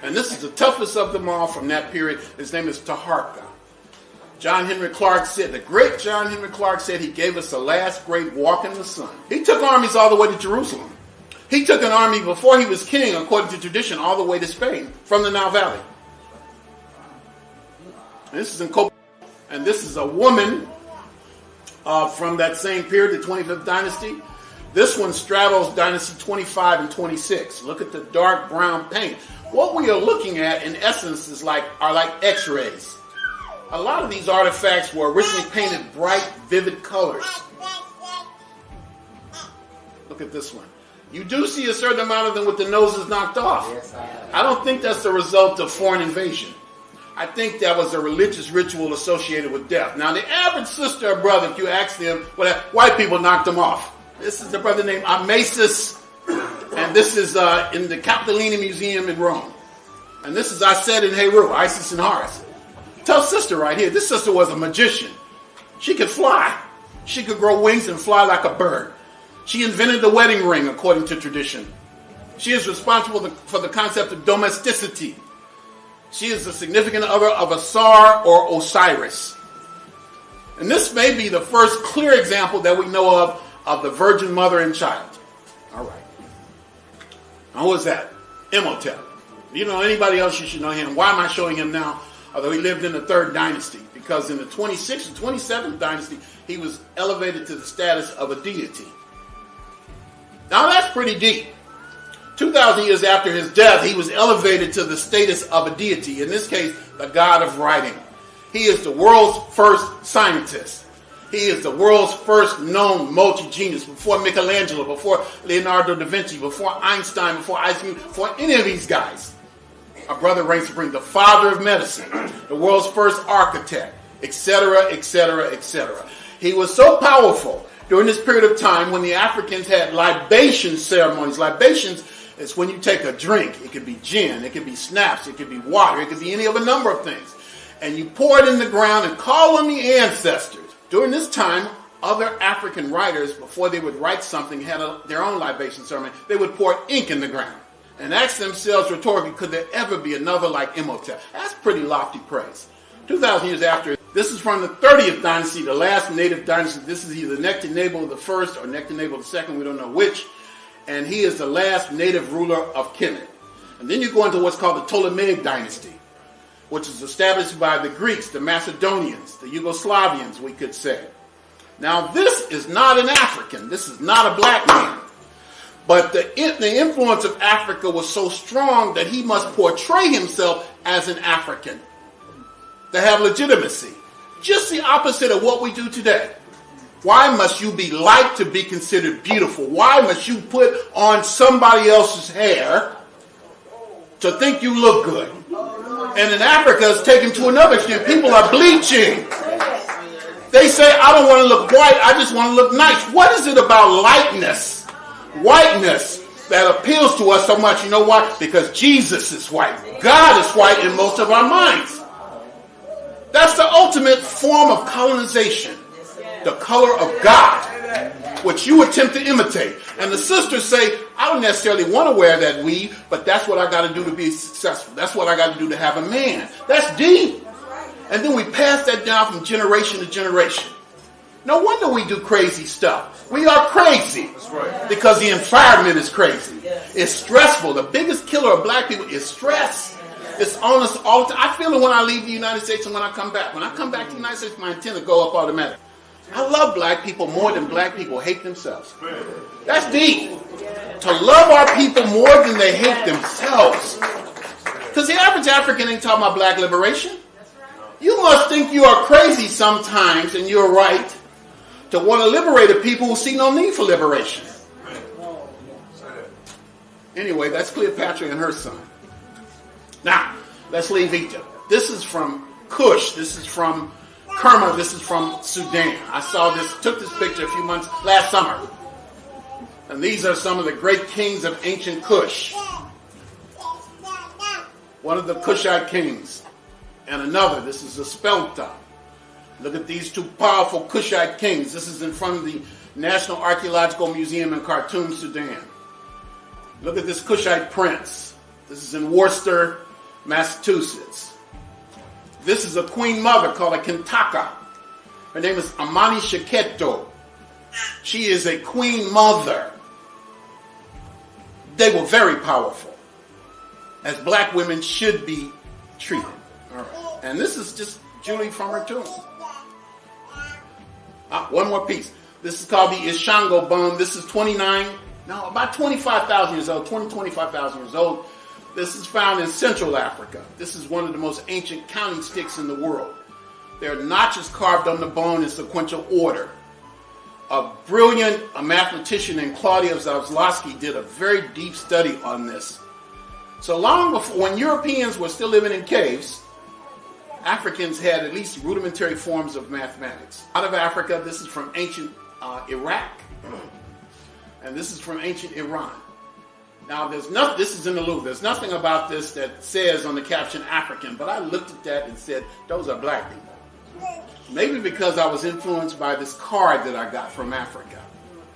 And this is the toughest of them all from that period. His name is Taharka. John Henry Clark said, the great John Henry Clark said, he gave us the last great walk in the sun. He took armies all the way to Jerusalem. He took an army before he was king, according to tradition, all the way to Spain from the Nile Valley. And this is in Copenhagen. And this is a woman from that same period, the 25th dynasty. This one straddles dynasty 25 and 26. Look at the dark brown paint. What we are looking at, in essence, are like X-rays. A lot of these artifacts were originally painted bright, vivid colors. Look at this one. You do see a certain amount of them with the noses knocked off. Yes, I don't think that's the result of foreign invasion. I think that was a religious ritual associated with death. Now, the average sister or brother, if you ask them, well, white people knocked them off. This is a brother named Amasis, and this is in the Capitolini Museum in Rome. And this is Aset and Heru, Isis and Horus. Tough sister right here. This sister was a magician. She could fly. She could grow wings and fly like a bird. She invented the wedding ring, according to tradition. She is responsible for the concept of domesticity. She is the significant other of Asar or Osiris. And this may be the first clear example that we know of the Virgin Mother and Child. All right. Now, who is that? Imhotep. You know anybody else, you should know him. Why am I showing him now? Although he lived in the 3rd dynasty. Because in the 26th and 27th dynasty, he was elevated to the status of a deity. Now, that's pretty deep. 2,000 years after his death, he was elevated to the status of a deity. In this case, the god of writing. He is the world's first scientist. He is the world's first known multi-genius. Before Michelangelo, before Leonardo da Vinci, before Einstein, before Isaac Newton, before any of these guys. Our brother reigns supreme. The father of medicine. The world's first architect. Etc., etc., etc. He was so powerful during this period of time when the Africans had libation ceremonies. Libations is when you take a drink. It could be gin, it could be snaps, it could be water, it could be any of a number of things. And you pour it in the ground and call on the ancestors. During this time, other African writers, before they would write something, had their own libation ceremony. They would pour ink in the ground and ask themselves rhetorically, could there ever be another like Imhotep? That's pretty lofty praise. 2,000 years after, this is from the 30th dynasty, the last native dynasty. This is either Nectanebo the first or Nectanebo the second, we don't know which. And he is the last native ruler of Kemet. And then you go into what's called the Ptolemaic dynasty, which is established by the Greeks, the Macedonians, the Yugoslavians, we could say. Now, this is not an African. This is not a black man. But the influence of Africa was so strong that he must portray himself as an African to have legitimacy. Just the opposite of what we do today. Why must you be liked to be considered beautiful? Why must you put on somebody else's hair to think you look good? And in Africa, it's taken to another extent. People are bleaching. They say, I don't want to look white, I just want to look nice. What is it about lightness, whiteness, that appeals to us so much? You know why? Because Jesus is white. God is white in most of our minds. That's the ultimate form of colonization. The color of God, which you attempt to imitate. And the sisters say, I don't necessarily want to wear that weave, but that's what I got to do to be successful. That's what I got to do to have a man. That's deep. And then we pass that down from generation to generation. No wonder we do crazy stuff. We are crazy. That's right. Because the environment is crazy. It's stressful. The biggest killer of black people is stress. It's on us all the time. I feel it when I leave the United States and when I come back. When I come back to the United States, my antenna go up automatically. I love black people more than black people hate themselves. That's deep. To love our people more than they hate themselves. Because the average African ain't talking about black liberation. You must think you are crazy sometimes, and you're right, to want to liberate a people who see no need for liberation. Anyway, that's Cleopatra and her son. Now, let's leave Egypt. This is from Kush. This is from Kerma. This is from Sudan. I took this picture last summer. And these are some of the great kings of ancient Kush. One of the Kushite kings. And another, this is a Spelta. Look at these two powerful Kushite kings. This is in front of the National Archaeological Museum in Khartoum, Sudan. Look at this Kushite prince. This is in Worcester, Massachusetts. This is a queen mother called a Kintaka. Her name is Amani Sheketo. She is a queen mother. They were very powerful, as black women should be treated. All right. And this is just Julie from her tomb. One more piece. This is called the Ishango bone. This is about 25,000 years old, 25,000 years old. This is found in Central Africa. This is one of the most ancient counting sticks in the world. There are notches carved on the bone in sequential order. A brilliant mathematician named Claudia Zawlowski did a very deep study on this. So long before, when Europeans were still living in caves, Africans had at least rudimentary forms of mathematics. Out of Africa, this is from ancient Iraq, and this is from ancient Iran. Now, this is in the Louvre. There's nothing about this that says on the caption African, but I looked at that and said, those are black people. Maybe because I was influenced by this card that I got from Africa.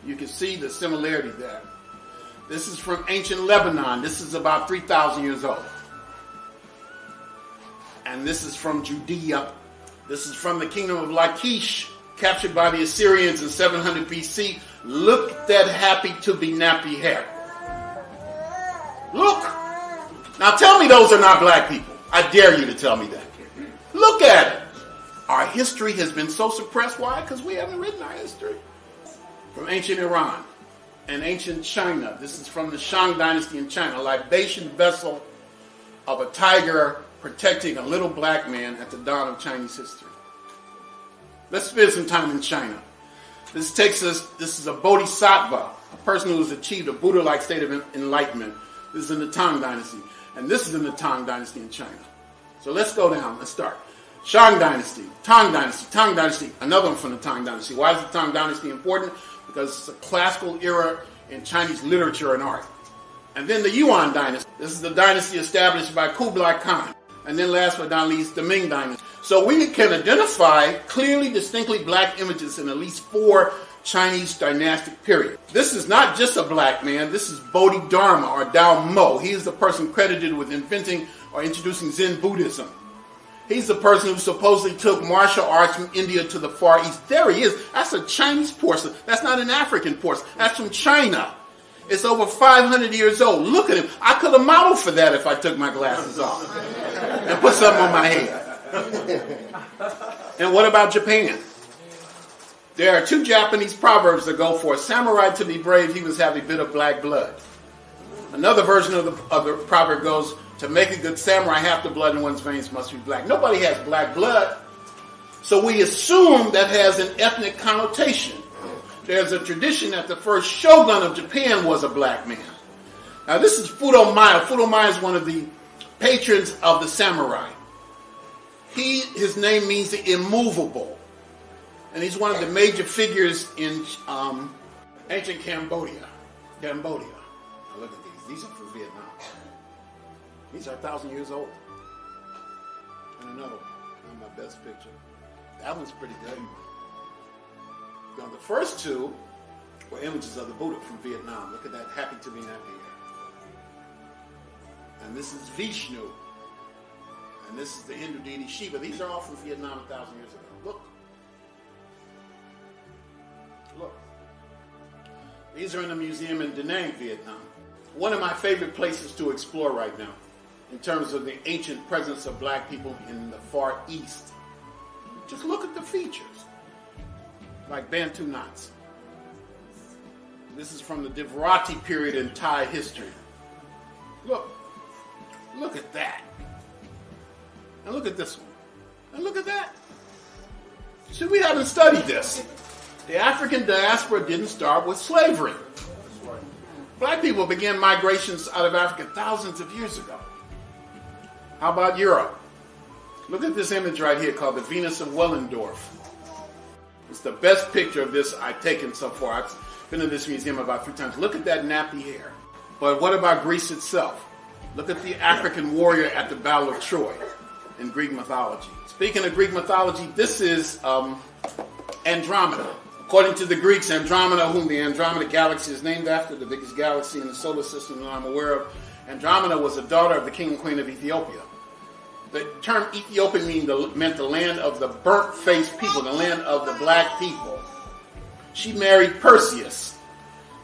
You can see the similarity there. This is from ancient Lebanon. This is about 3,000 years old. And this is from Judea. This is from the kingdom of Lachish, captured by the Assyrians in 700 BC. Look at that happy to be nappy hair. Look. Now tell me those are not black people. I dare you to tell me that. Look at it. Our history has been so suppressed. Why? Because we haven't written our history. From ancient Iran and ancient China. This is from the Shang dynasty in China. A libation vessel of a tiger protecting a little black man at the dawn of Chinese history. Let's spend some time in China. This is a bodhisattva, a person who has achieved a Buddha-like state of enlightenment. This is in the Tang dynasty. And this is in the Tang dynasty in China. So let's go down. Let's start. Shang dynasty, Tang dynasty, another one from the Tang dynasty. Why is the Tang dynasty important? Because it's a classical era in Chinese literature and art. And then the Yuan dynasty. This is the dynasty established by Kublai Khan. And then last but not least, the Ming dynasty. So we can identify clearly, distinctly black images in at least 4 Chinese dynastic periods. This is not just a black man. This is Bodhidharma or Dao Mo. He is the person credited with inventing or introducing Zen Buddhism. He's the person who supposedly took martial arts from India to the Far East. There he is. That's a Chinese porcelain. That's not an African porcelain. That's from China. It's over 500 years old. Look at him. I could have modeled for that if I took my glasses off and put something on my head. And what about Japan? There are 2 Japanese proverbs that go for a samurai to be brave, he must have a bit of black blood. Another version of the proverb goes, to make a good samurai, half the blood in one's veins must be black. Nobody has black blood. So we assume that has an ethnic connotation. There's a tradition that the first shogun of Japan was a black man. Now this is Fudo-Maya. Fudo-Maya is one of the patrons of the samurai. His name means the immovable. And he's one of the major figures in ancient Cambodia. Now look at these. These are from Vietnam. These are 1,000 years old. And another one, my best picture. That one's pretty good. Now the first two were images of the Buddha from Vietnam. Look at that, happy to be happy here. And this is Vishnu. And this is the Hindu deity Shiva. These are all from Vietnam 1,000 years ago. Look. Look. These are in a museum in Da Nang, Vietnam. One of my favorite places to explore right now in terms of the ancient presence of black people in the Far East. Just look at the features. Like Bantu knots. This is from the Divarati period in Thai history. Look. Look at that. And look at this one. And look at that. See, we haven't studied this. The African diaspora didn't start with slavery. Black people began migrations out of Africa thousands of years ago. How about Europe? Look at this image right here called the Venus of Willendorf. It's the best picture of this I've taken so far. I've been in this museum about 3 times. Look at that nappy hair. But what about Greece itself? Look at the African warrior at the Battle of Troy in Greek mythology. Speaking of Greek mythology, this is Andromeda. According to the Greeks, Andromeda, whom the Andromeda galaxy is named after, the biggest galaxy in the solar system that I'm aware of, Andromeda was a daughter of the king and queen of Ethiopia. The term Ethiopian meant the land of the burnt-faced people, the land of the black people. She married Perseus.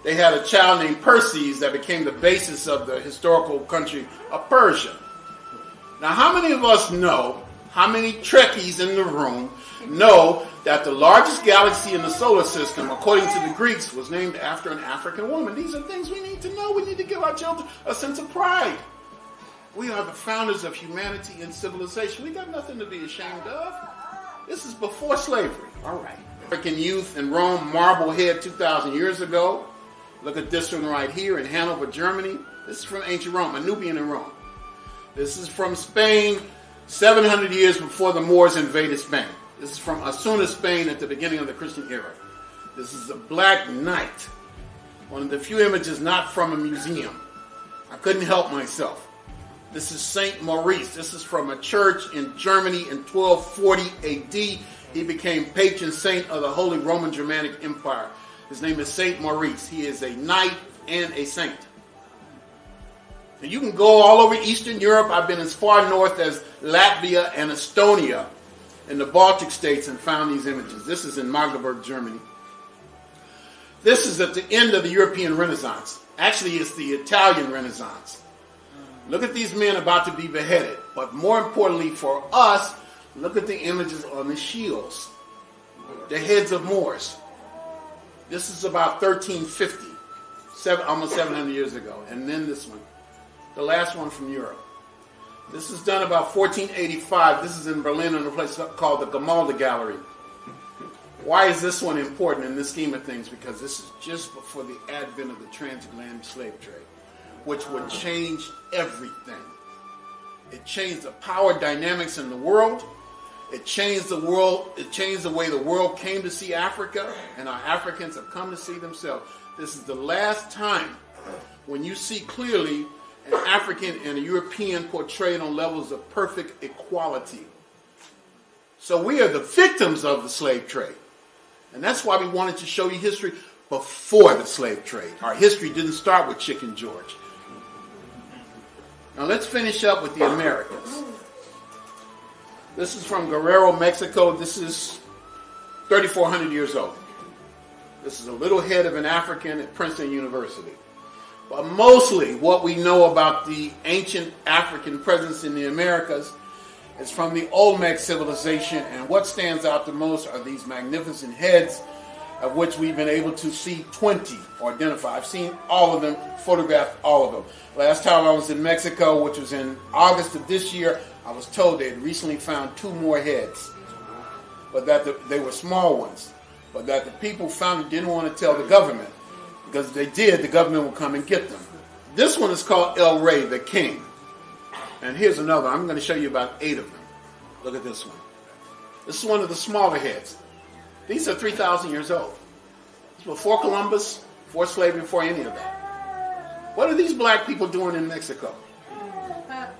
They had a child named Perses that became the basis of the historical country of Persia. Now, how many of us know, how many Trekkies in the room know that the largest galaxy in the solar system, according to the Greeks, was named after an African woman? These are things we need to know. We need to give our children a sense of pride. We are the founders of humanity and civilization. We got nothing to be ashamed of. This is before slavery. All right. African youth in Rome, Marblehead 2,000 years ago. Look at this one right here in Hanover, Germany. This is from ancient Rome, a Nubian in Rome. This is from Spain, 700 years before the Moors invaded Spain. This is from Osuna, Spain at the beginning of the Christian era. This is a black knight. One of the few images not from a museum. I couldn't help myself. This is Saint Maurice. This is from a church in Germany in 1240 AD. He became patron saint of the Holy Roman Germanic Empire. His name is Saint Maurice. He is a knight and a saint. And you can go all over Eastern Europe. I've been as far north as Latvia and Estonia in the Baltic states and found these images. This is in Magdeburg, Germany. This is at the end of the European Renaissance. Actually, it's the Italian Renaissance. Look at these men about to be beheaded. But more importantly for us, look at the images on the shields. The heads of Moors. This is about 1350, almost 700 years ago. And then this one, the last one from Europe. This is done about 1485. This is in Berlin in a place called the Gemäldegalerie Gallery. Why is this one important in this scheme of things? Because this is just before the advent of the transatlantic slave trade, which would change everything. It changed the power dynamics in the world. It changed the world. It changed the way the world came to see Africa, and our Africans have come to see themselves. This is the last time when you see clearly an African and a European portrayed on levels of perfect equality. So we are the victims of the slave trade. And that's why we wanted to show you history before the slave trade. Our history didn't start with Chicken George. Now let's finish up with the Americas. This is from Guerrero, Mexico. This is 3,400 years old. This is a little head of an African at Princeton University. But mostly what we know about the ancient African presence in the Americas is from the Olmec civilization, and what stands out the most are these magnificent heads, of which we've been able to see 20 or identify. I've seen all of them, photographed all of them. Last time I was in Mexico, which was in August of this year, I was told they had recently found 2 more heads. but that they were small ones, but that the people found it didn't want to tell the government, because if they did, the government would come and get them. This one is called El Rey, the king. And here's another. I'm going to show you about 8 of them. Look at this one. This is one of the smaller heads. These are 3,000 years old. It's before Columbus, before slavery, before any of that. What are these black people doing in Mexico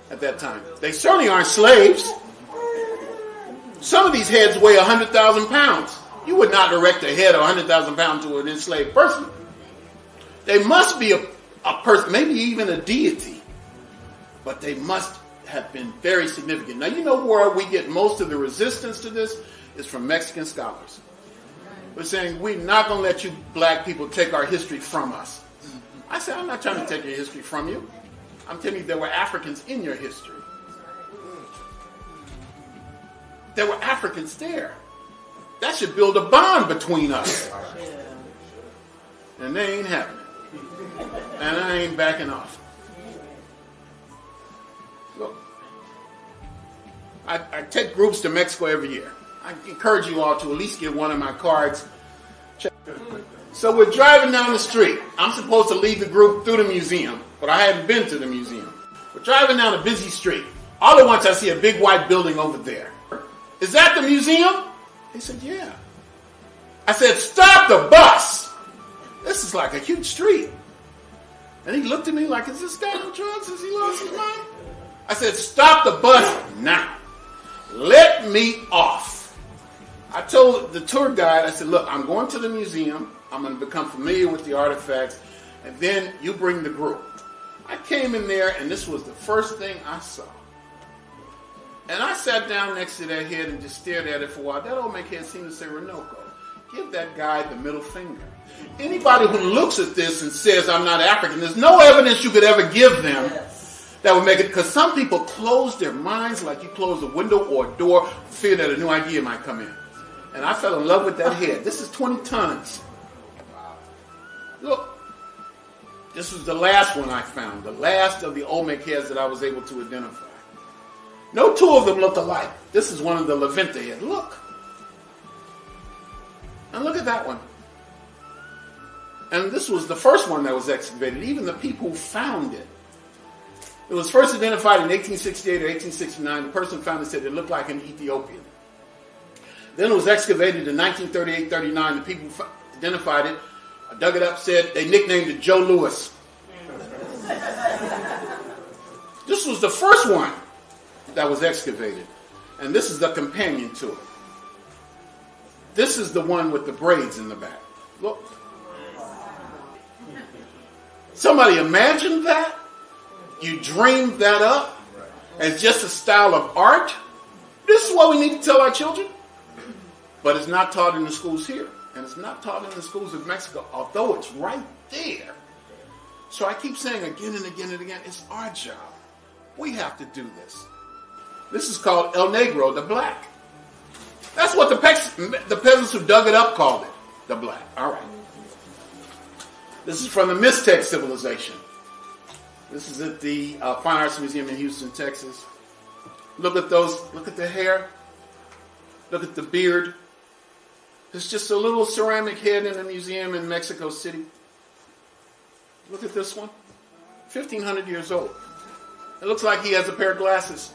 at that time? They certainly aren't slaves. Some of these heads weigh 100,000 pounds. You would not erect a head of 100,000 pounds to an enslaved person. They must be a person, maybe even a deity, but they must have been very significant. Now, you know where we get most of the resistance to this is from Mexican scholars. We're saying, we're not going to let you black people take our history from us. I said, I'm not trying to take your history from you. I'm telling you there were Africans in your history. There were Africans there. That should build a bond between us. And they ain't having it. And I ain't backing off. Look, I take groups to Mexico every year. I encourage you all to at least get one of my cards. So we're driving down the street. I'm supposed to lead the group through the museum, but I hadn't been to the museum. We're driving down a busy street. All at once I see a big white building over there. Is that the museum? They said, yeah. I said, stop the bus. This is like a huge street. And he looked at me like, is this guy on drugs? Has he lost his mind? I said, stop the bus now. Let me off. I told the tour guide, I said, look, I'm going to the museum. I'm going to become familiar with the artifacts. And then you bring the group. I came in there, and this was the first thing I saw. And I sat down next to that head and just stared at it for a while. That old head seemed to say, Runoko, give that guy the middle finger. Anybody who looks at this and says, I'm not African, there's no evidence you could ever give them that would make it. Because some people close their minds like you close a window or a door, fear that a new idea might come in. And I fell in love with that head. This is 20 tons. Look, this was the last one I found, the last of the Olmec heads that I was able to identify. No two of them look alike. This is one of the Levante heads. Look. And look at that one. And this was the first one that was excavated. Even the people who found it. It was first identified in 1868 or 1869. The person who found it said it looked like an Ethiopian. Then it was excavated in 1938-39. The people who identified it, dug it up, said they nicknamed it Joe Louis. This was the first one that was excavated. And this is the companion to it. This is the one with the braids in the back. Look. Somebody imagined that? You dreamed that up as just a style of art? This is what we need to tell our children. But it's not taught in the schools here. And it's not taught in the schools of Mexico, although it's right there. So I keep saying again and again and again, it's our job. We have to do this. This is called El Negro, the black. That's what the peasants who dug it up called it, the black. All right. This is from the Mixtec civilization. This is at the Fine Arts Museum in Houston, Texas. Look at those. Look at the hair. Look at the beard. It's just a little ceramic head in a museum in Mexico City. Look at this one. 1,500 years old. It looks like he has a pair of glasses.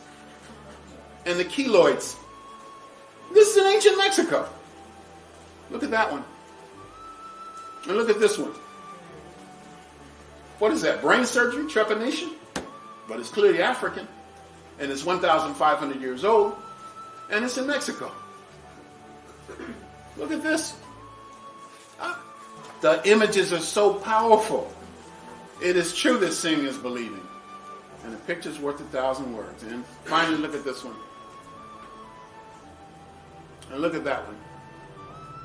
And the keloids. This is in ancient Mexico. Look at that one. And look at this one. What is that? Brain surgery? Trepanation? But it's clearly African. And it's 1,500 years old. And it's in Mexico. Look at this. The images are so powerful. It is true that seeing is believing. And a picture's worth 1,000 words. And finally, look at this one. And look at that one.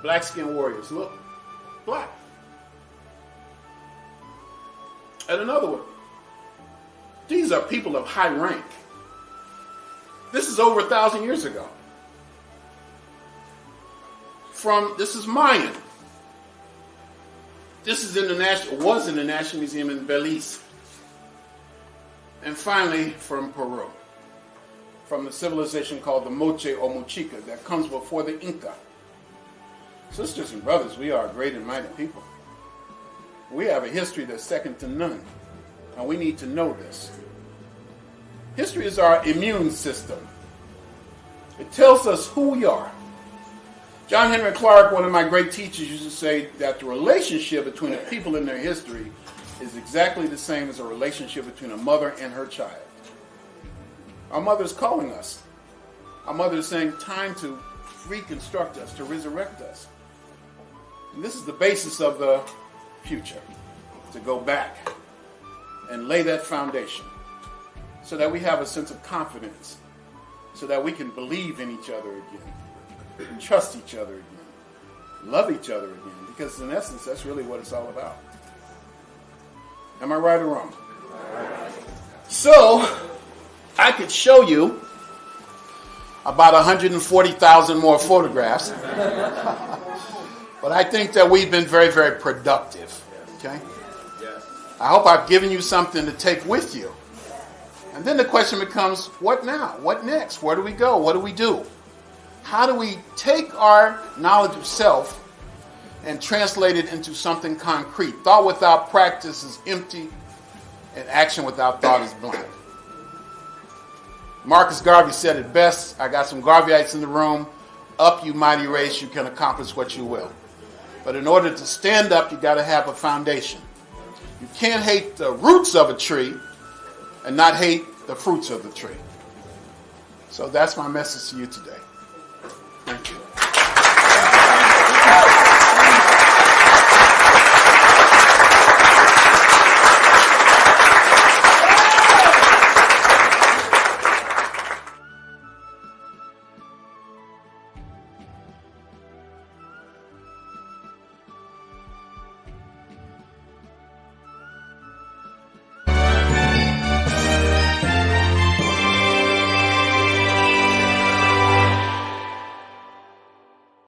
Black skin warriors. Look. Black. And another one. These are people of high rank. This is over 1,000 years ago. This is Mayan. This is was in the National Museum in Belize. And finally, from Peru. from the civilization called the Moche or Muchica that comes before the Inca. Sisters and brothers, we are a great and mighty people. We have a history that's second to none, and we need to know this. History is our immune system. It tells us who we are. John Henry Clark, one of my great teachers, used to say that the relationship between the people in their history is exactly the same as a relationship between a mother and her child. Our mother is calling us. Our mother is saying, time to reconstruct us, to resurrect us. And this is the basis of the future, to go back and lay that foundation so that we have a sense of confidence, so that we can believe in each other again, and trust each other again, love each other again, because in essence, that's really what it's all about. Am I right or wrong? So, I could show you about 140,000 more photographs, but I think that we've been very, very productive, okay? I hope I've given you something to take with you. And then the question becomes, what now? What next? Where do we go? What do we do? How do we take our knowledge of self and translate it into something concrete? Thought without practice is empty, and action without thought is blind. Marcus Garvey said it best. I got some Garveyites in the room. Up, you mighty race, you can accomplish what you will. But in order to stand up, you got to have a foundation. You can't hate the roots of a tree and not hate the fruits of the tree. So that's my message to you today.